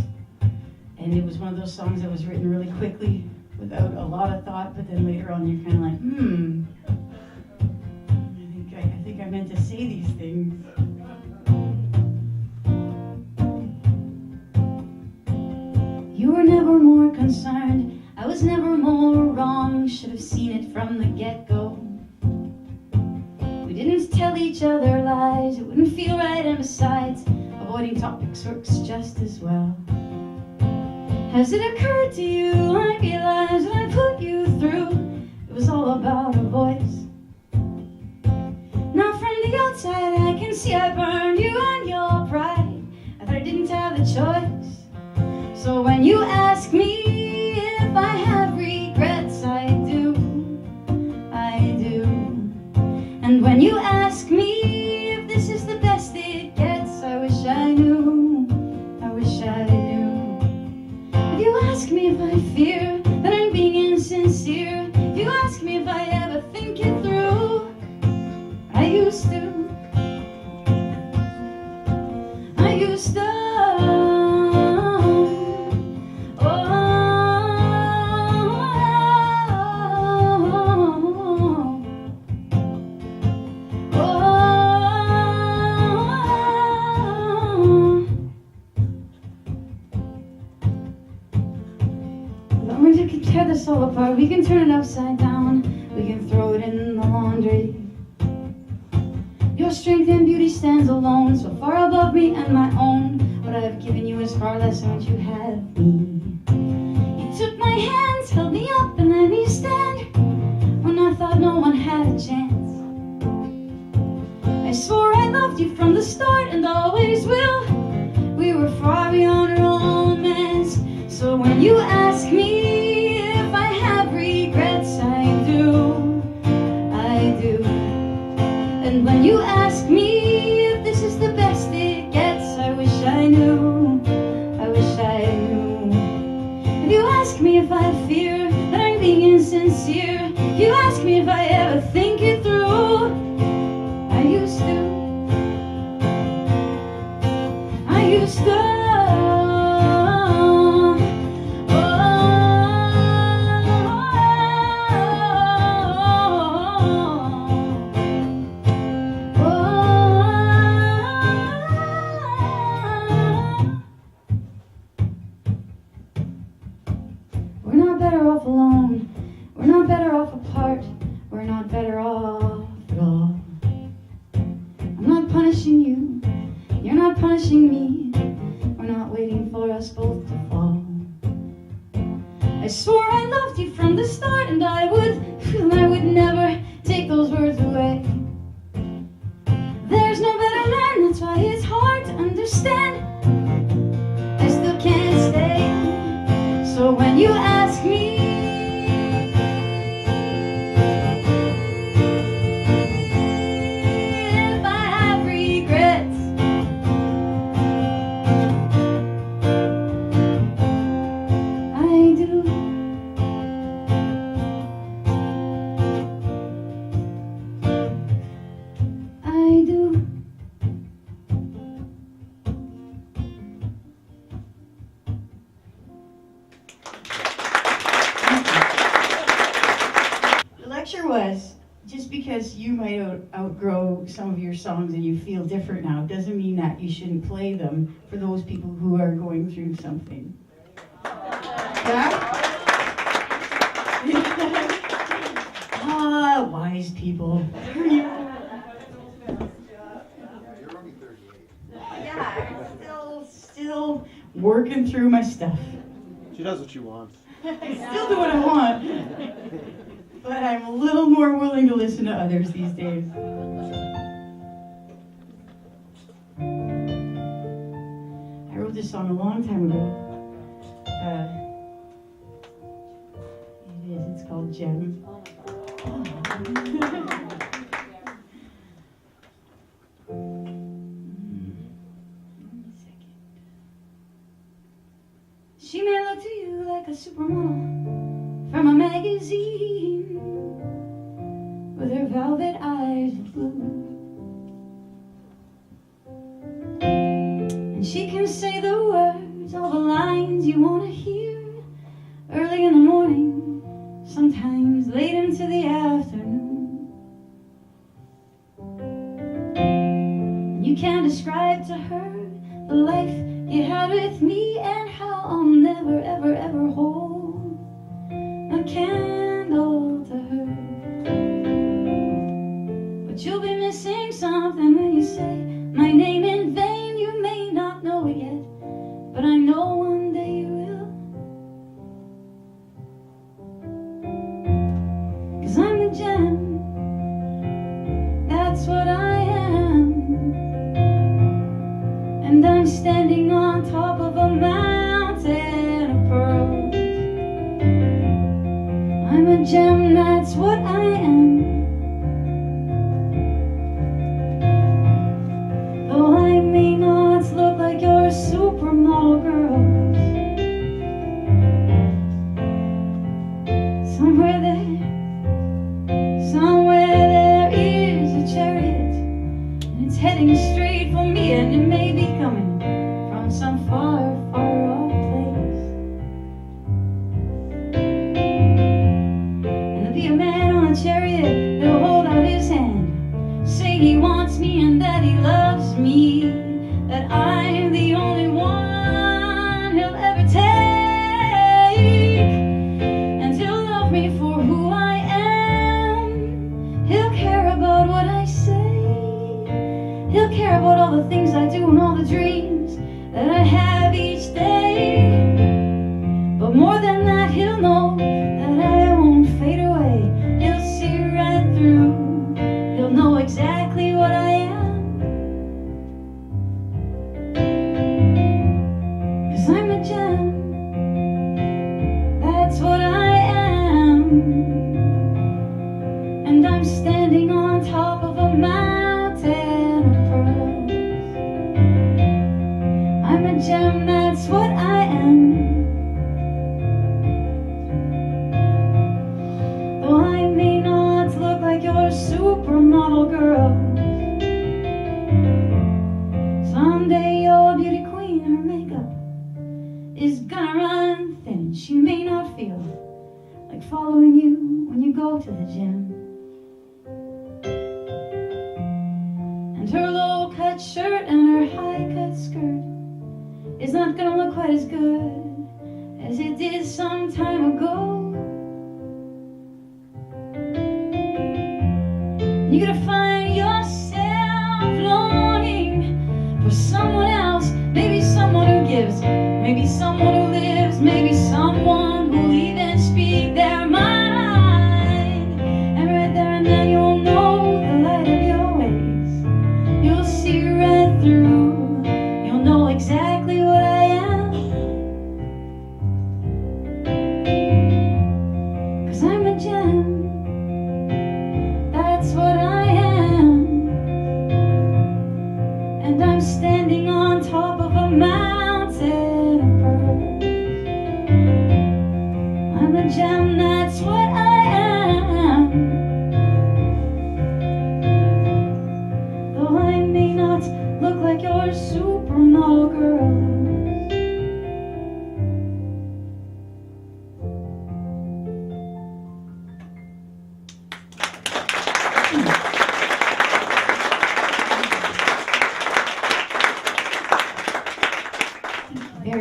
and it was one of those songs that was written really quickly without a lot of thought, but then later on you're kind of like, I think I meant to say these things. You were never more concerned, I was never more wrong, should have seen it from the get-go. We didn't tell each other lies, it wouldn't feel right, and besides, avoiding topics works just as well. Has it occurred to you, I realized when I put you through, it was all about a voice. Now from the outside I can see I burned you and your pride. I thought I didn't have a choice. So when you ask me if I have regrets, I do. And when you ask me if this is the best it gets, I wish I knew, I wish I knew. If you ask me if I fear that I'm being insincere, if you ask me if I ever think it through, I used to. We can tear this all apart, we can turn it upside down, we can throw it in the laundry. Your strength and beauty stands alone, so far above me and my own. What I have given you is far less than what you have me. You took my hands, held me up, and let me stand when I thought no one had a chance. I swore I loved you from the start and always will. We were far beyond romance. So when you ask me if I have regrets, I do. And when you ask me if this is the best it gets, I wish I knew, I wish I knew. If you ask me if I fear that I'm being insincere, if you ask me if I ever think it through, I used to. We're not better off alone. We're not better off apart. We're not better off at all. I'm not punishing you. You're not punishing me. We're not waiting understand. I still can't stay. So when you ask me if I have regrets, I do. I do. The lecture was, just because you might outgrow some of your songs and you feel different now, doesn't mean that you shouldn't play them for those people who are going through something. Yeah? Ah, wise people. You're only 38. Yeah, I'm still working through my stuff. She does what she wants. I still do what I want, but I'm a little more willing to listen to others these days. I wrote this song a long time ago. It's called Gem. She may look to you like a supermodel from a magazine, with her velvet eyes of blue. And she can say the words, all the lines you want to hear, early in the morning, sometimes late into the afternoon. You can describe to her the life you had with me and how I'll never, ever, ever hold a candle to her. But you'll be missing something when you say my name in vain. You may not know it yet, but I know one day you will. 'Cause I'm a gem, that's what I am. And I'm standing on top of a mountain of pearls. I'm a gem, that's what I am. Though I may not look like your supermodel girls, somewhere there is a chariot, and it's heading straight for me, and it may be coming from some far, far off place. And there'll be a man on a chariot, he'll hold out his hand, say he wants me and that he loves me, that I'm the only one he'll ever take, and he'll love me for who I am. He'll care about what I say, he'll care about all the things I do and all the dreams that I have each day. But more than that, he'll know that I won't fade away. He'll see right through, he'll know exactly what I am. 'Cause I'm a gem, that's what I am. And I'm standing on top of a mountain of pearls. I'm a gem, that's what I am. Though I may not look like your supermodel girl, someday your beauty queen, her makeup is gonna run thin. She may not feel like following you when you go to the gym. And her low-cut shirt and her high-cut skirt is not gonna look quite as good as it did some time ago. You're gonna find yourself longing for someone else, maybe someone who gives, maybe someone who lives, maybe someone who'll even speak their mind. And right there and then you'll know the light of your ways. You'll see right through, you'll know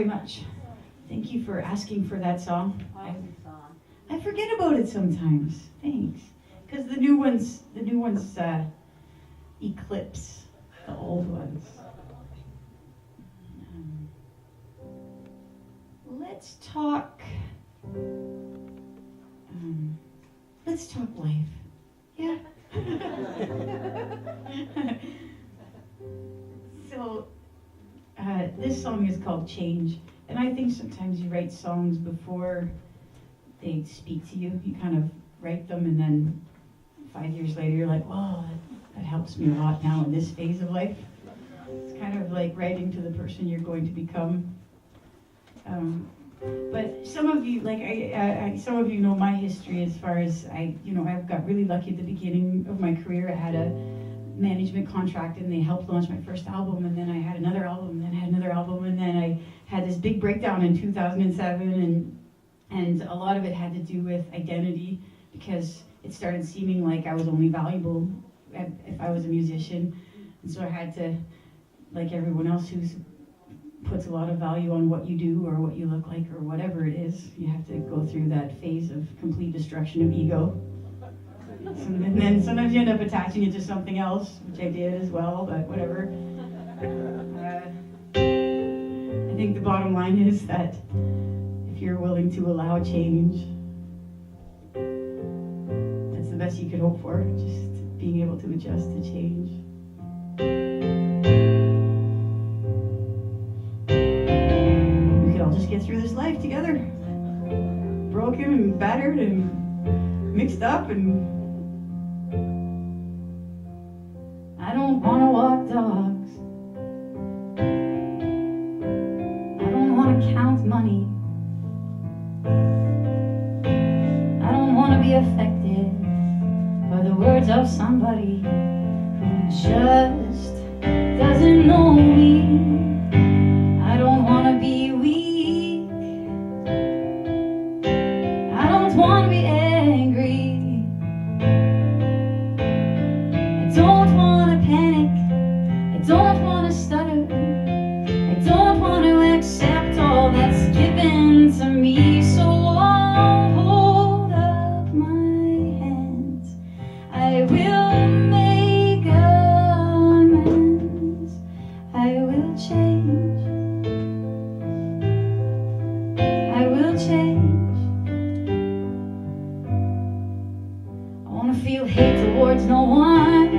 very much. Thank you for asking for that song. I forget about it sometimes. Thanks. Because the new ones eclipse the old ones. Let's talk. Let's talk life. Yeah. So, this song is called Change. And I think sometimes you write songs before they speak to you. You kind of write them, and then 5 years later, you're like, "Wow, that helps me a lot now in this phase of life." It's kind of like writing to the person you're going to become. But some of you, like some of you know my history as far as I've got really lucky at the beginning of my career. I had a management contract, and they helped launch my first album, and then I had another album, and then I had another album, and then I had this big breakdown in 2007, and a lot of it had to do with identity, because it started seeming like I was only valuable if I was a musician, and so I had to, like everyone else who puts a lot of value on what you do or what you look like or whatever it is, you have to go through that phase of complete destruction of ego. And then sometimes you end up attaching it to something else, which I did as well, but whatever. I think the bottom line is that if you're willing to allow change, that's the best you could hope for, just being able to adjust to change. We could all just get through this life together, broken and battered and mixed up, and I don't want to walk dogs. I don't want to count money. I don't want to be affected by the words of somebody who just doesn't know me. I don't want to be weak. I don't want to be angry. I don't want to panic. I don't want to stutter. I don't want to accept all that's given to me. So I'll hold up my hands. I will make amends. I will change. I will change. I want to feel hate towards no one.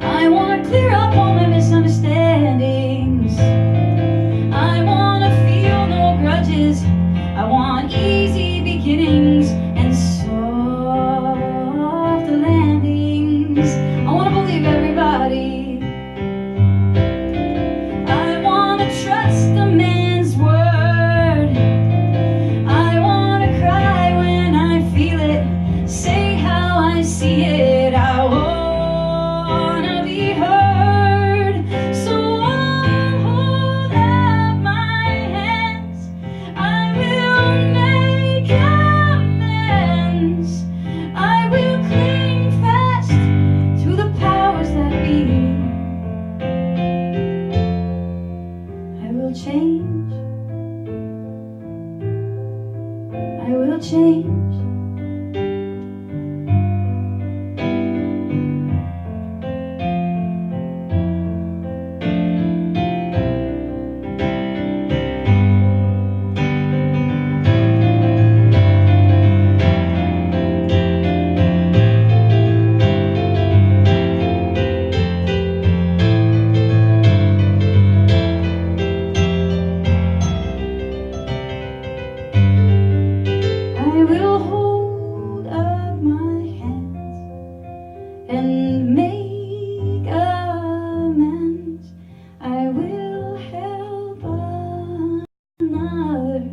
I want to clear up all my misunderstandings. I want to feel no grudges. I want easy beginnings and soft landings. I want to believe everybody. I want to trust a man's word. I want to cry when I feel it, say how I see it. I want to be heard. So I'll hold up my hands. I will make amends. I will cling fast to the powers that be. I will change. I will change. I will hold up my hands and make amends. I will help another.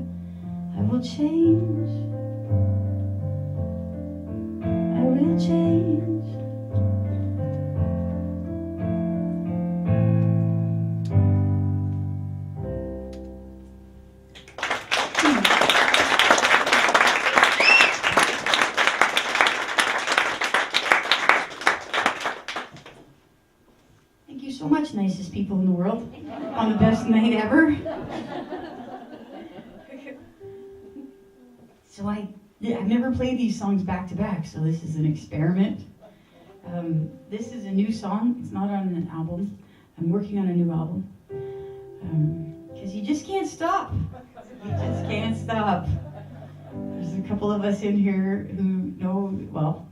I will change. I will change. Thank you so much, nicest people in the world. on the best night ever. So I've never played these songs back to back, so this is an experiment. This is a new song. It's not on an album. I'm working on a new album. Because you just can't stop. You just can't stop. There's a couple of us in here who know, well,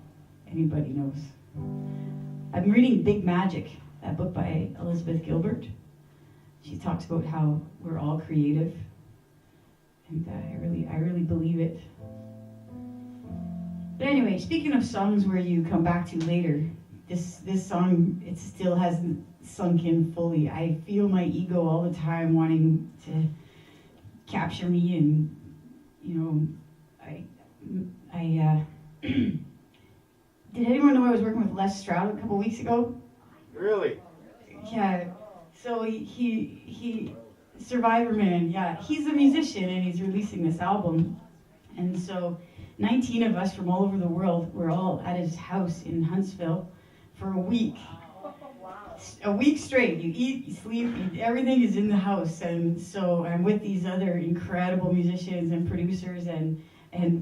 anybody knows. I'm reading Big Magic, that book by Elizabeth Gilbert. She talks about how we're all creative. And I really believe it. But anyway, speaking of songs where you come back to later, this song, it still hasn't sunk in fully. I feel my ego all the time wanting to capture me, and you know, did anyone know I was working with Les Stroud a couple weeks ago? Really? Yeah. So he Survivor Man, yeah. He's a musician and he's releasing this album. And so 19 of us from all over the world were all at his house in Huntsville for a week. A week straight. You eat, you sleep, everything is in the house. And so I'm with these other incredible musicians and producers, and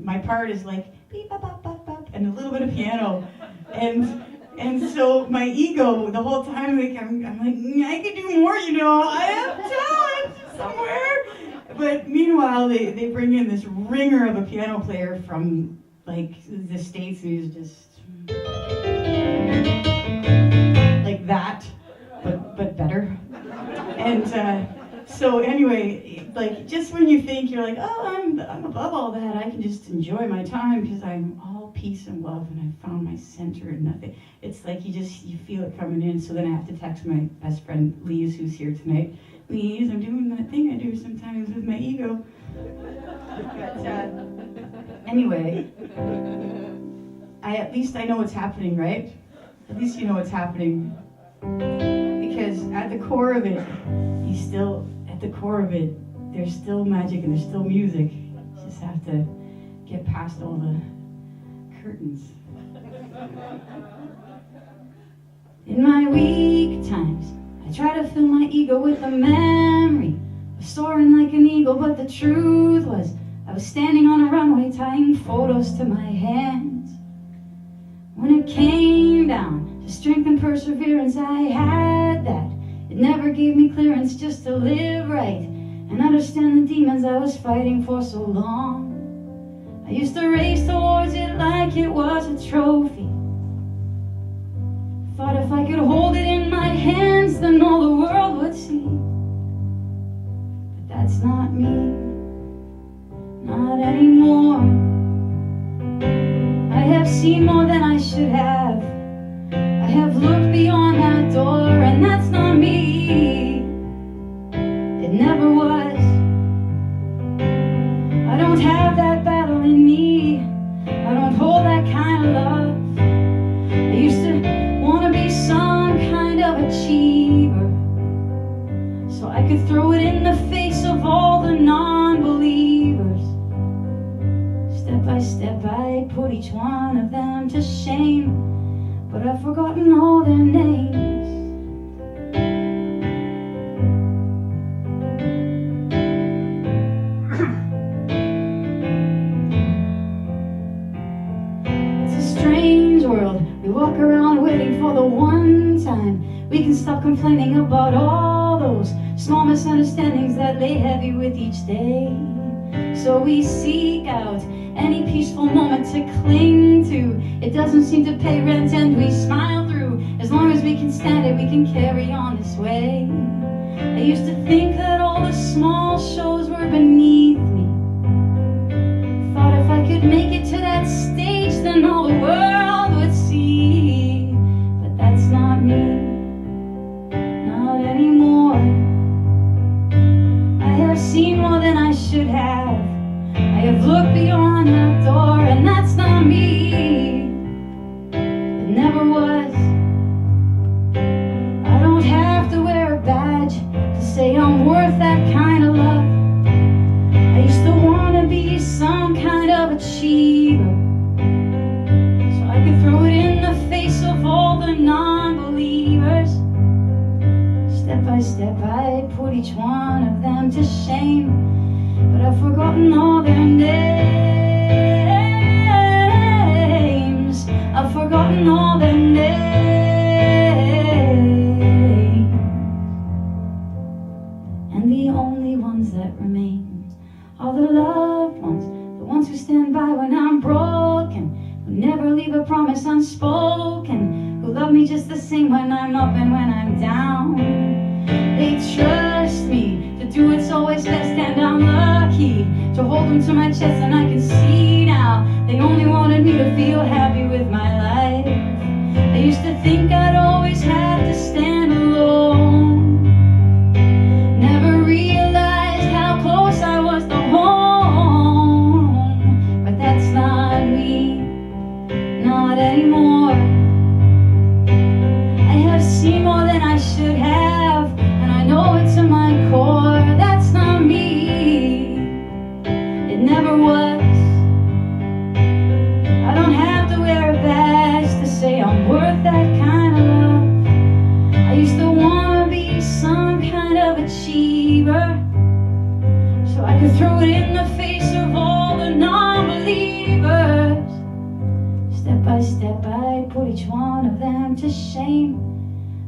my part is like beep, bop, bop, bop, bop, and a little bit of piano. And so my ego the whole time, like I'm like, I could do more, you know. I have talent somewhere. But meanwhile, they bring in this ringer of a piano player from like the States, and he's just like that, but better. And so anyway, like just when you think you're like, oh, I'm above all that, I can just enjoy my time because I'm all peace and love and I found my center and nothing. It's like you feel it coming in. So then I have to text my best friend Lise, who's here tonight. Lise, I'm doing that thing I do sometimes with my ego. But anyway, at least I know what's happening, right? At least you know what's happening. Because at the core of it, there's still magic and there's still music. You just have to get past all the curtains. In my weak times, I try to fill my ego with the memory of soaring like an eagle, but the truth was I was standing on a runway tying photos to my hands. When it came down to strength and perseverance, I had that. It never gave me clearance just to live right and understand the demons I was fighting for so long. I used to race towards it like it was a trophy. Thought if I could hold it in my hands, then all the world would see. But that's not me, not anymore. I have seen more than I should have. I have looked beyond that door, and that's not me. It never was. I don't have that battle in me. I don't hold that kind of love. I used to want to be some kind of achiever, so I could throw it in the face of all the non-believers. Step by step I put each one of them to shame, but I've forgotten all their names. It's a strange world. We walk around waiting for the one time we can stop complaining about all those small misunderstandings that lay heavy with each day. So we seek out any peaceful moment to cling to. It doesn't seem to pay rent and we smile through. As long as we can stand it, we can carry on this way. I used to think that all the small shows were beneath me. Thought if I could make it to that stage, then all the world would see. But that's not me, not anymore. I have seen more than I should have. I have looked beyond that door, and that's not me. It never was. I don't have to wear a badge to say I'm worth that kind of love. I used to want to be some kind of achiever, so I could throw it in the face of all the non-believers. Step by step I put put each one of them to shame, but I've forgotten all their names. I've forgotten all their names. And the only ones that remain are the loved ones, the ones who stand by when I'm broken, who never leave a promise unspoken, who love me just the same when I'm up and when I'm down. They trust me to do what's always best, and I'm lucky to hold them to my chest. And I can see now they only wanted me to feel happy with my life. I used to think I'd always have to stand alone, never realized how close I was to home. But that's not me, not anymore. I have seen more than I should have, and I know it to my core. That's not me, it never was. I don't have to wear a badge to say I'm worth that kind of love. I used to want to be some kind of achiever, so I could throw it in the face of all the non-believers. Step by step I put each one of them to shame,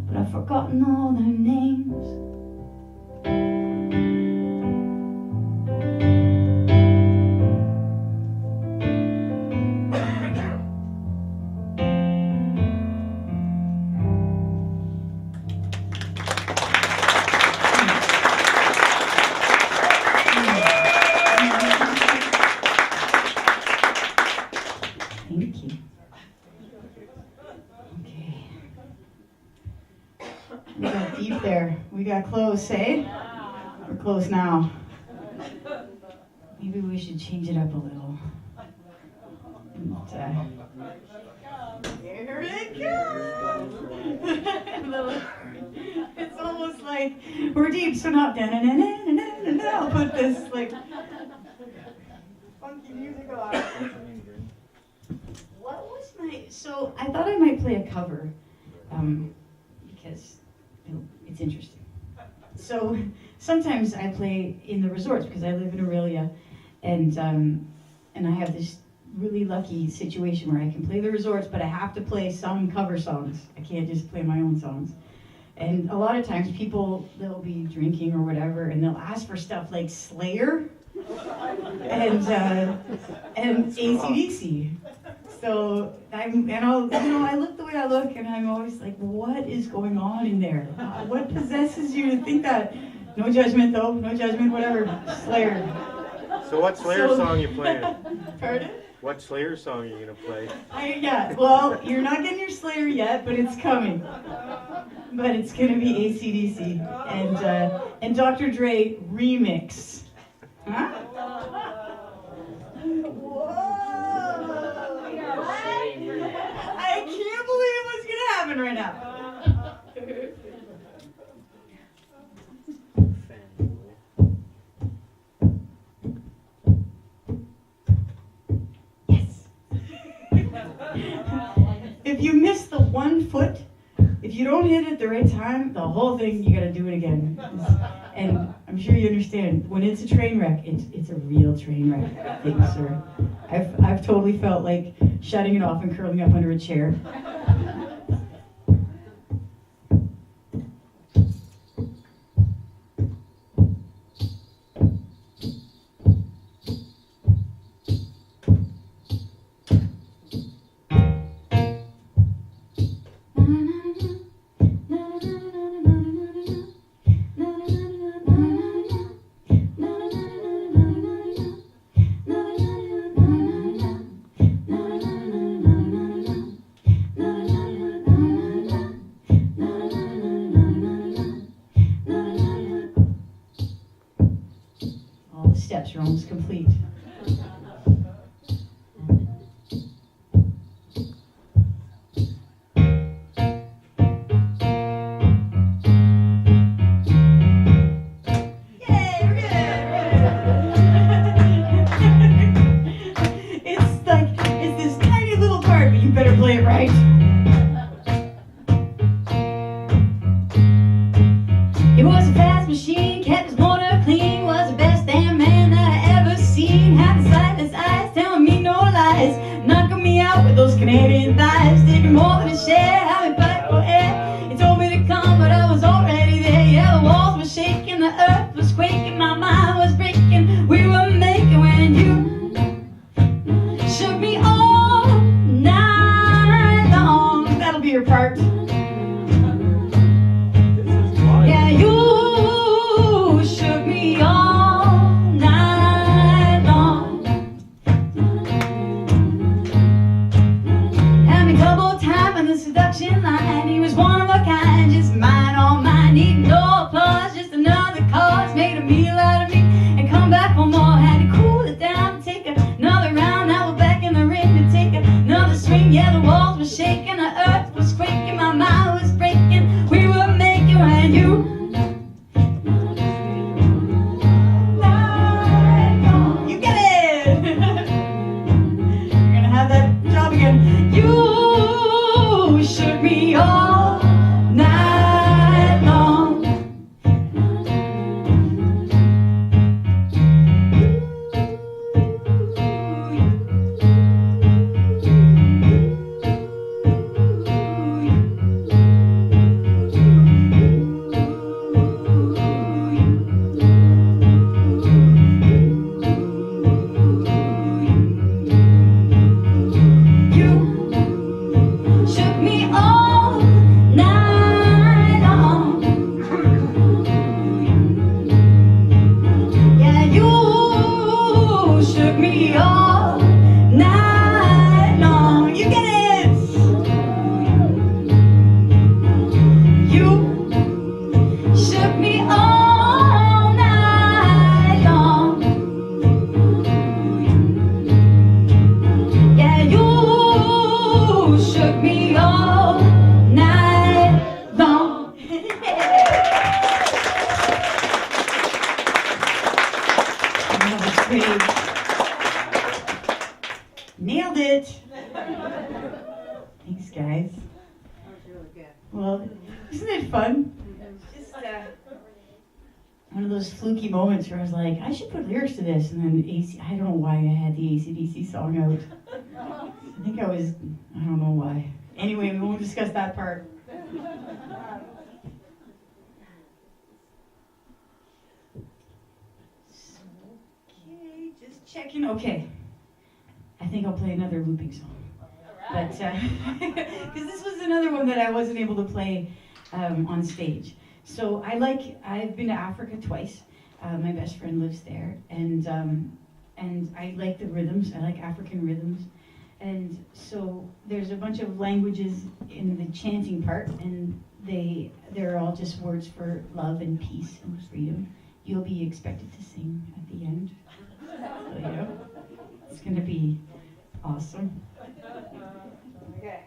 but I've forgotten all their names. Thank you. Okay. We got deep there. We got close, eh? We're close now. Maybe we should change it up a little. And, here it comes! It's almost like we're deep, so not I'll put this like funky music on. What was my... So I thought I might play a cover, because it's interesting. So sometimes I play in the resorts because I live in Aurelia, and I have this really lucky situation where I can play the resorts, but I have to play some cover songs. I can't just play my own songs. And a lot of times people, they'll be drinking or whatever, and they'll ask for stuff like Slayer and AC/DC. So I look the way I look, and I'm always like, what is going on in there? What possesses you to think that? No judgment though, no judgment, whatever. Slayer. So what Slayer song you playing? Pardon? What Slayer song are you gonna play? Yeah, well, you're not getting your Slayer yet, but it's coming. But it's gonna be AC/DC and Dr. Dre remix. Huh? Whoa! I can't believe what's gonna happen right now. Yes. If you miss the 1 foot, if you don't hit it at the right time, the whole thing, you gotta do it again. And I'm sure you understand, when it's a train wreck, it's a real train wreck thing, sir. I've totally felt like shutting it off and curling up under a chair. Steps are almost complete. It's this tiny little part, but you better play it right. It was a fast machine at those Canadian thighs, taking more than a share, having back for air. He told me to come, but I was already there. Yeah, the walls were shaking, the earth was quaking, my mind was breaking. We were making when you shook me all night long. That'll be your part. Yeah, you shook me all night long. Had me double tapping the seduction line. He was one of a kind, just mine on mine. Needing no applause, just another cause. Made a meal out of me and come back for more. Had to cool it down, take another round. Now we're back in the ring to take another swing. Yeah, the walls were shaking, the earth was quaking, my mind was breaking. We were making when you get it. You're gonna have that job again. You shook me all night long. You shook me all night long. Yeah, you shook me all night long. You get it. You shook me all night long. Yeah, you shook me all night long. That was great. Nailed it. Thanks, guys. Well, isn't it fun? Just one of those fluky moments where I was like, I should put lyrics to this, and then I don't know why I had the AC/DC song out. I think I don't know why. Anyway, we won't discuss that part. Okay, just checking. Okay. I think I'll play another looping song. But, because this was another one that I wasn't able to play on stage. So I've been to Africa twice. My best friend lives there, and I like the rhythms. I like African rhythms. And so there's a bunch of languages in the chanting part, and they're all just words for love and peace and freedom. You'll be expected to sing at the end. So, yeah, it's going to be awesome. Okay.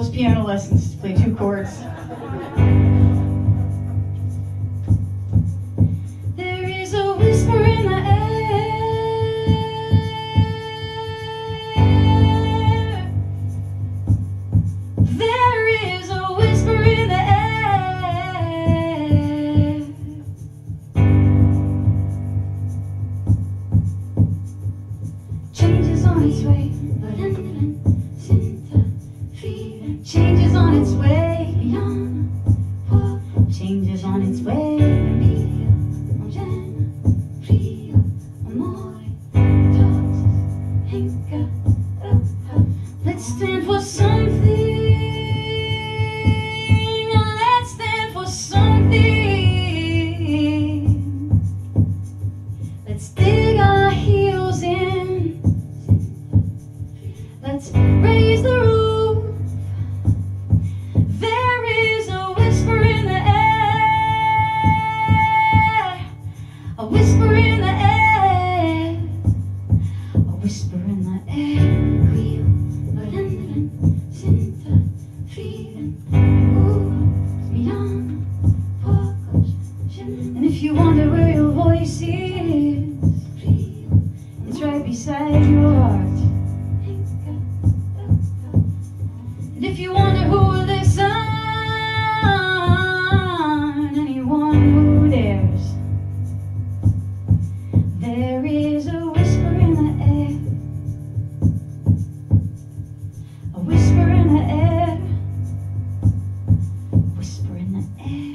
those piano lessons to play 2 chords. There is a whisper in the air. There is a whisper in the air. Change is on its way. Change is on its way. Change is on its way. Let's stand for something. Let's stand for something. Let's dig our heels in. Let's raise the roof. There is a whisper in the air. A whisper in the air. A whisper in the air. And if you wonder where your voice is, it's right beside your heart. And if you wonder who will listen, anyone who dares, there is a whisper in the air. A whisper in the air. A whisper in the air.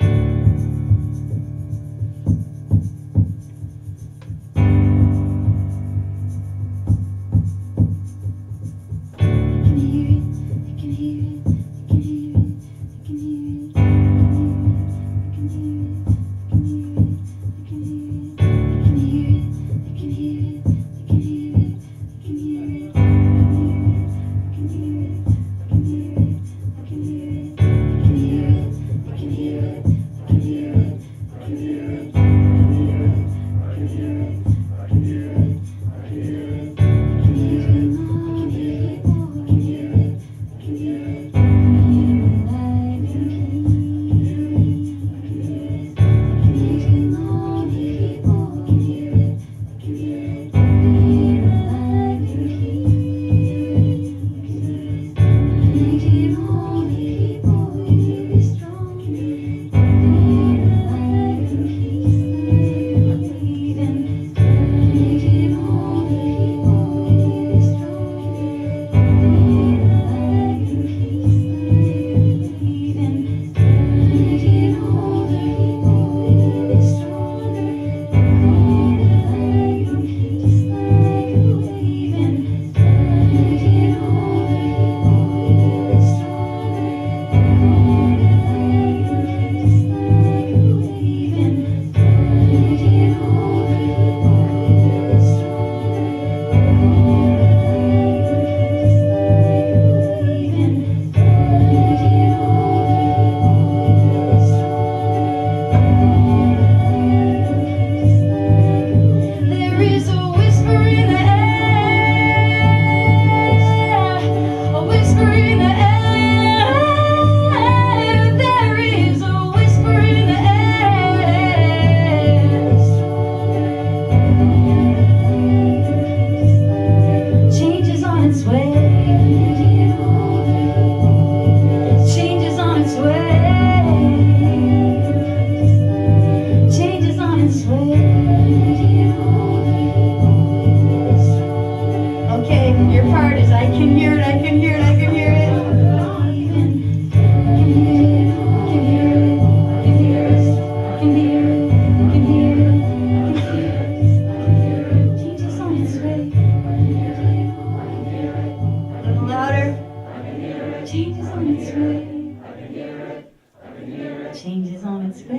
Change is on its way.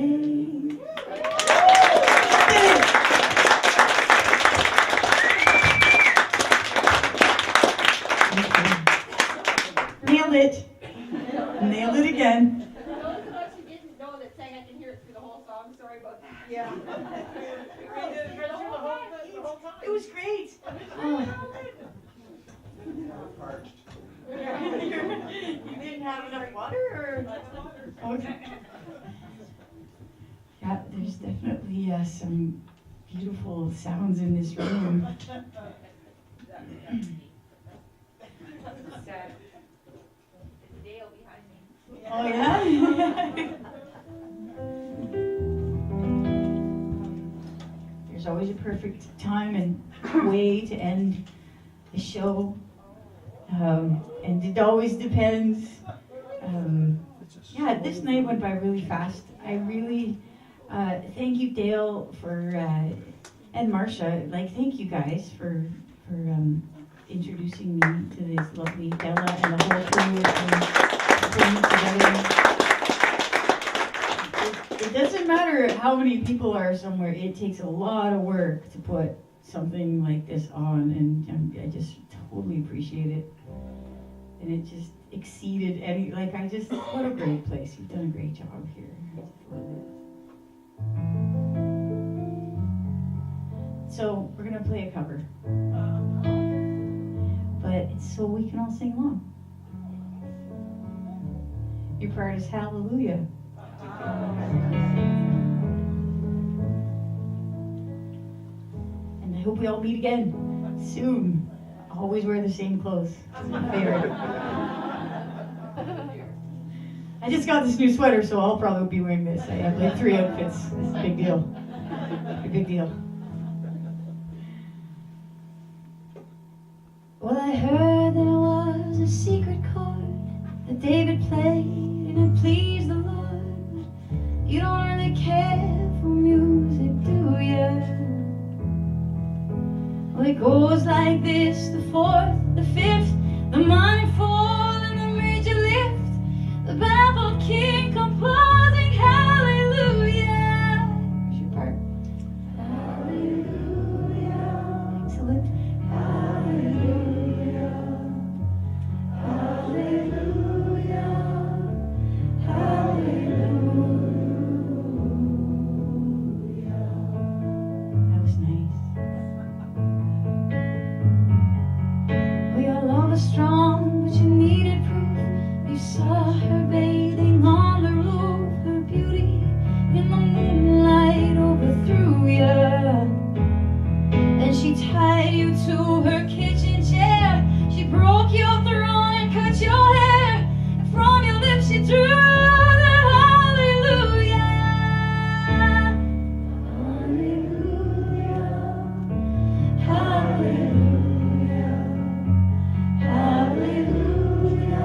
Nailed it. Nailed it again. For those of us who didn't know that sang, I can hear it through the whole song. Sorry about that. Yeah. It was great. Parched. You didn't have enough water, or? Okay. Yeah, there's definitely some beautiful sounds in this room. Oh yeah? There's always a perfect time and way to end the show. And it always depends. Yeah, this night went by really fast. I really thank you, Dale, for and Marcia. Like, thank you guys for introducing me to this lovely Della and the whole crew and putting it together. It doesn't matter how many people are somewhere. It takes a lot of work to put something like this on, and I just totally appreciate it. And it just exceeded any, like, what a great place. You've done a great job here. I just love it. So, we're going to play a cover. But it's so we can all sing along. Your part is Hallelujah. And I hope we all meet again soon. Always wear the same clothes. It's my favorite. I just got this new sweater, so I'll probably be wearing this. I have like 3 outfits. It's a big deal. A big deal. Well, I heard there was a secret chord that David played, and it pleased the Lord. You don't really care for music, do you? Well, it goes like this: the 4th, the 5th, the minor fall, and the major lift. The baffled king composing hallelujah. Here's your part. Hallelujah. Excellent. Hallelujah. Hallelujah. Hallelujah. That was nice. Your love was strong, but you needed proof. You saw her bathing on the roof. Her beauty in the moonlight overthrew you. And she tied you to her kitchen chair. She broke your throne and cut your hair. And from your lips she drew the hallelujah. Hallelujah. Hallelujah. Hallelujah,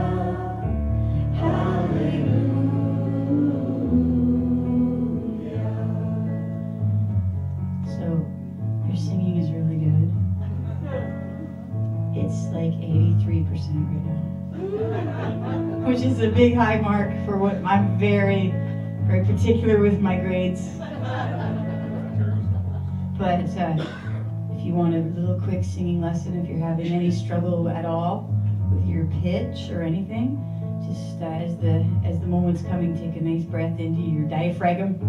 hallelujah. So, your singing is really good. It's like 83% right now, which is a big high mark for what I'm very, very particular with my grades. But if you want a little quick singing lesson, if you're having any struggle at all with your pitch or anything, just as the moment's coming, take a nice breath into your diaphragm,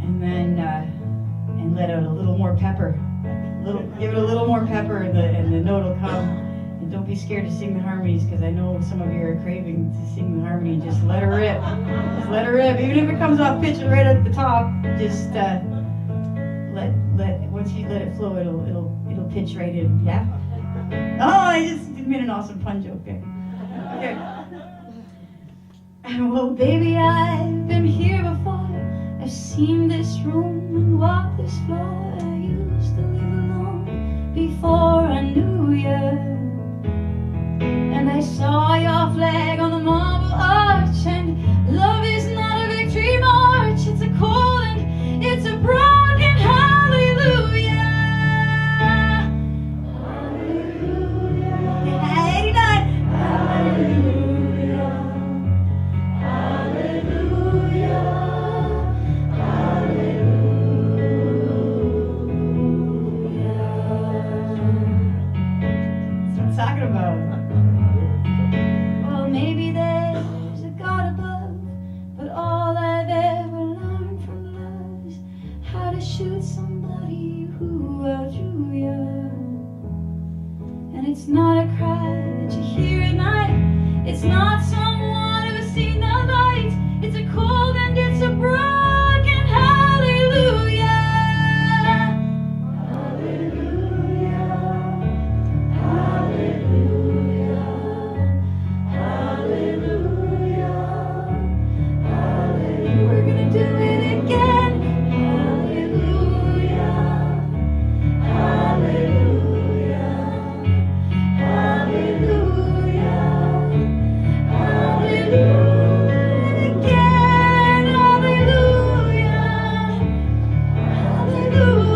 and then and let out a little more pepper. Give it a little more pepper, and the note will come. And don't be scared to sing the harmonies, because I know some of you are craving to sing the harmony. Just let her rip. Just let her rip. Even if it comes off pitch right at the top, just once you let it flow, it'll pitch right in. Yeah. Oh, I just made an awesome pun joke there. Okay. Well, baby, I've been here before. I've seen this room and walked this floor. I used to live alone before I knew you. And I saw your flag on the marble arch. And love is not a victory march. It's a cold and it's a broken hallelujah. Hallelujah. 89. Hallelujah. Hallelujah. Hallelujah. That's what I'm talking about. Well, maybe And it's not a cry that you hear at night. It's not someone who's seen the light. It's a cold and it's a broken hallelujah. Hallelujah. Hallelujah. Hallelujah. Hallelujah. We're gonna do it again. Hallelujah. Hallelujah. Hallelujah. Hallelujah. Again. Hallelujah. Hallelujah.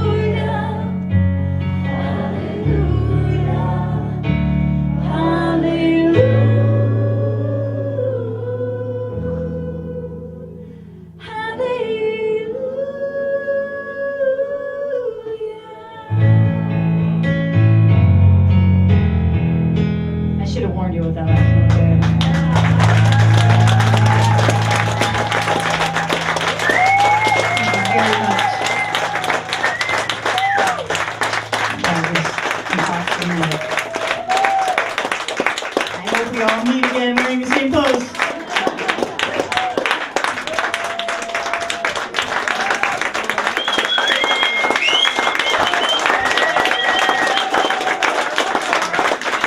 Hallelujah. I should have warned you with that last one. Thank you very much. That was fantastic. I hope we all meet again wearing the same clothes.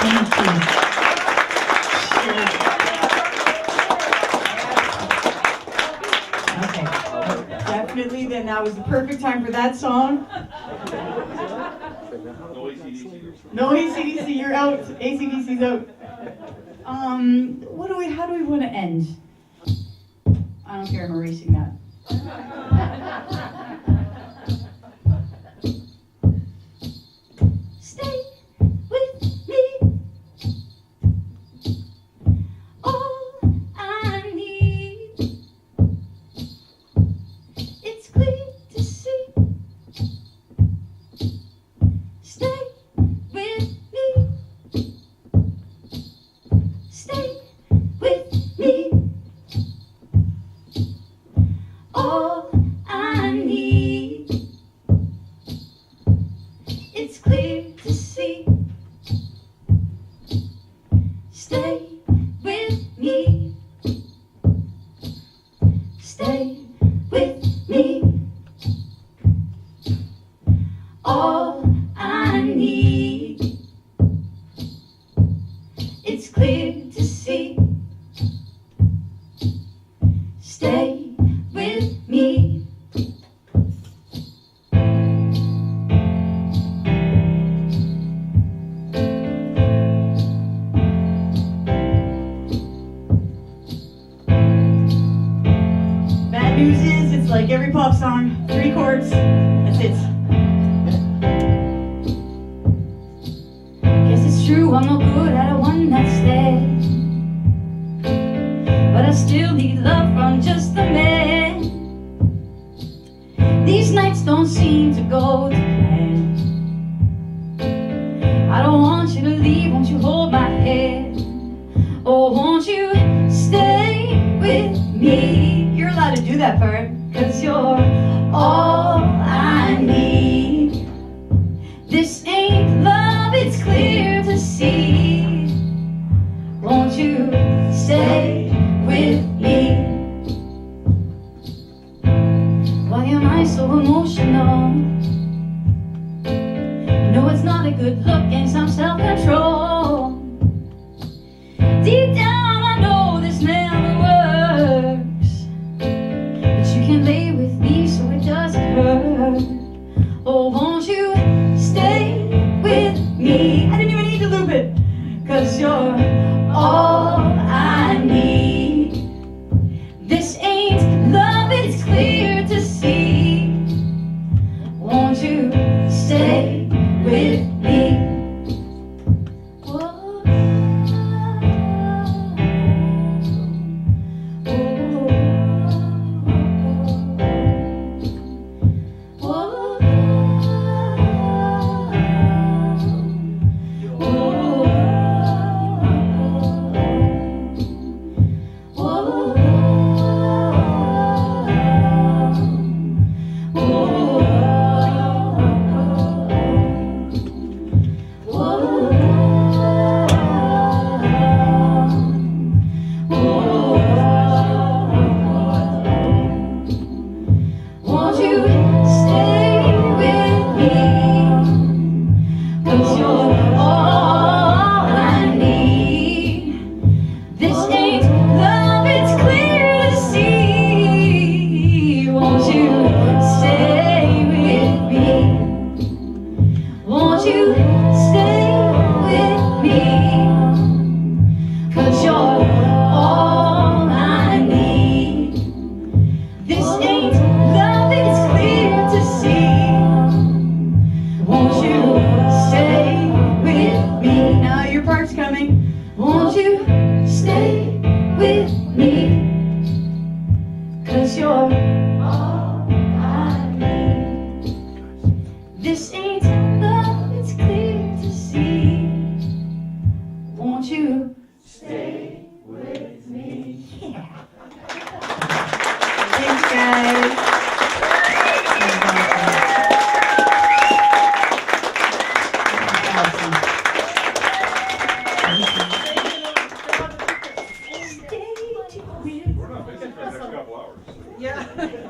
Thank you. Okay. Definitely then that was the perfect time for that song. No AC/DC, you're out. AC/DC's out. How do we want to end? I don't care, I'm erasing that. Stay with me. All I need. It's clear to see. Stay with me. Stay with me. All I need. It's clear to see. Stay with me. Stay with me. All I need. It's clear to see. Stay with me. Bad news is, it's like every pop song, 3 chords, that's it. Guess it's true, I'm no good at a one night stand, but I still need love from just the man. These nights don't seem to go to plan. I don't want you to leave, won't you hold my hand? Oh, won't you stay with me? You're allowed to do that part, 'cause you're all I need. This ain't love, it's clear to see. Won't you stay with me? Why am I so emotional? You know it's not a good look and some self-control. Deep down I know this never works, but you can lay with me so it doesn't hurt. Oh, won't you stay with me? I didn't even need to loop it, 'cause you're all I need. This ain't love, it's clear to see. Won't you stay with me? 'cause you're all I need. This ain't love, it's clear to see. Won't you stay with me? Won't you stay with me? 'Cause you're all I need. This ain't love, it's clear to see. Won't you stay with me? Now your part's coming. Won't you stay with me? 'Cause you're all I need. This ain't love, it's clear to see. Won't you stay with me? Yeah. Thanks, guys. Awesome. Stay with me. We're not busy for the next couple hours. Yeah.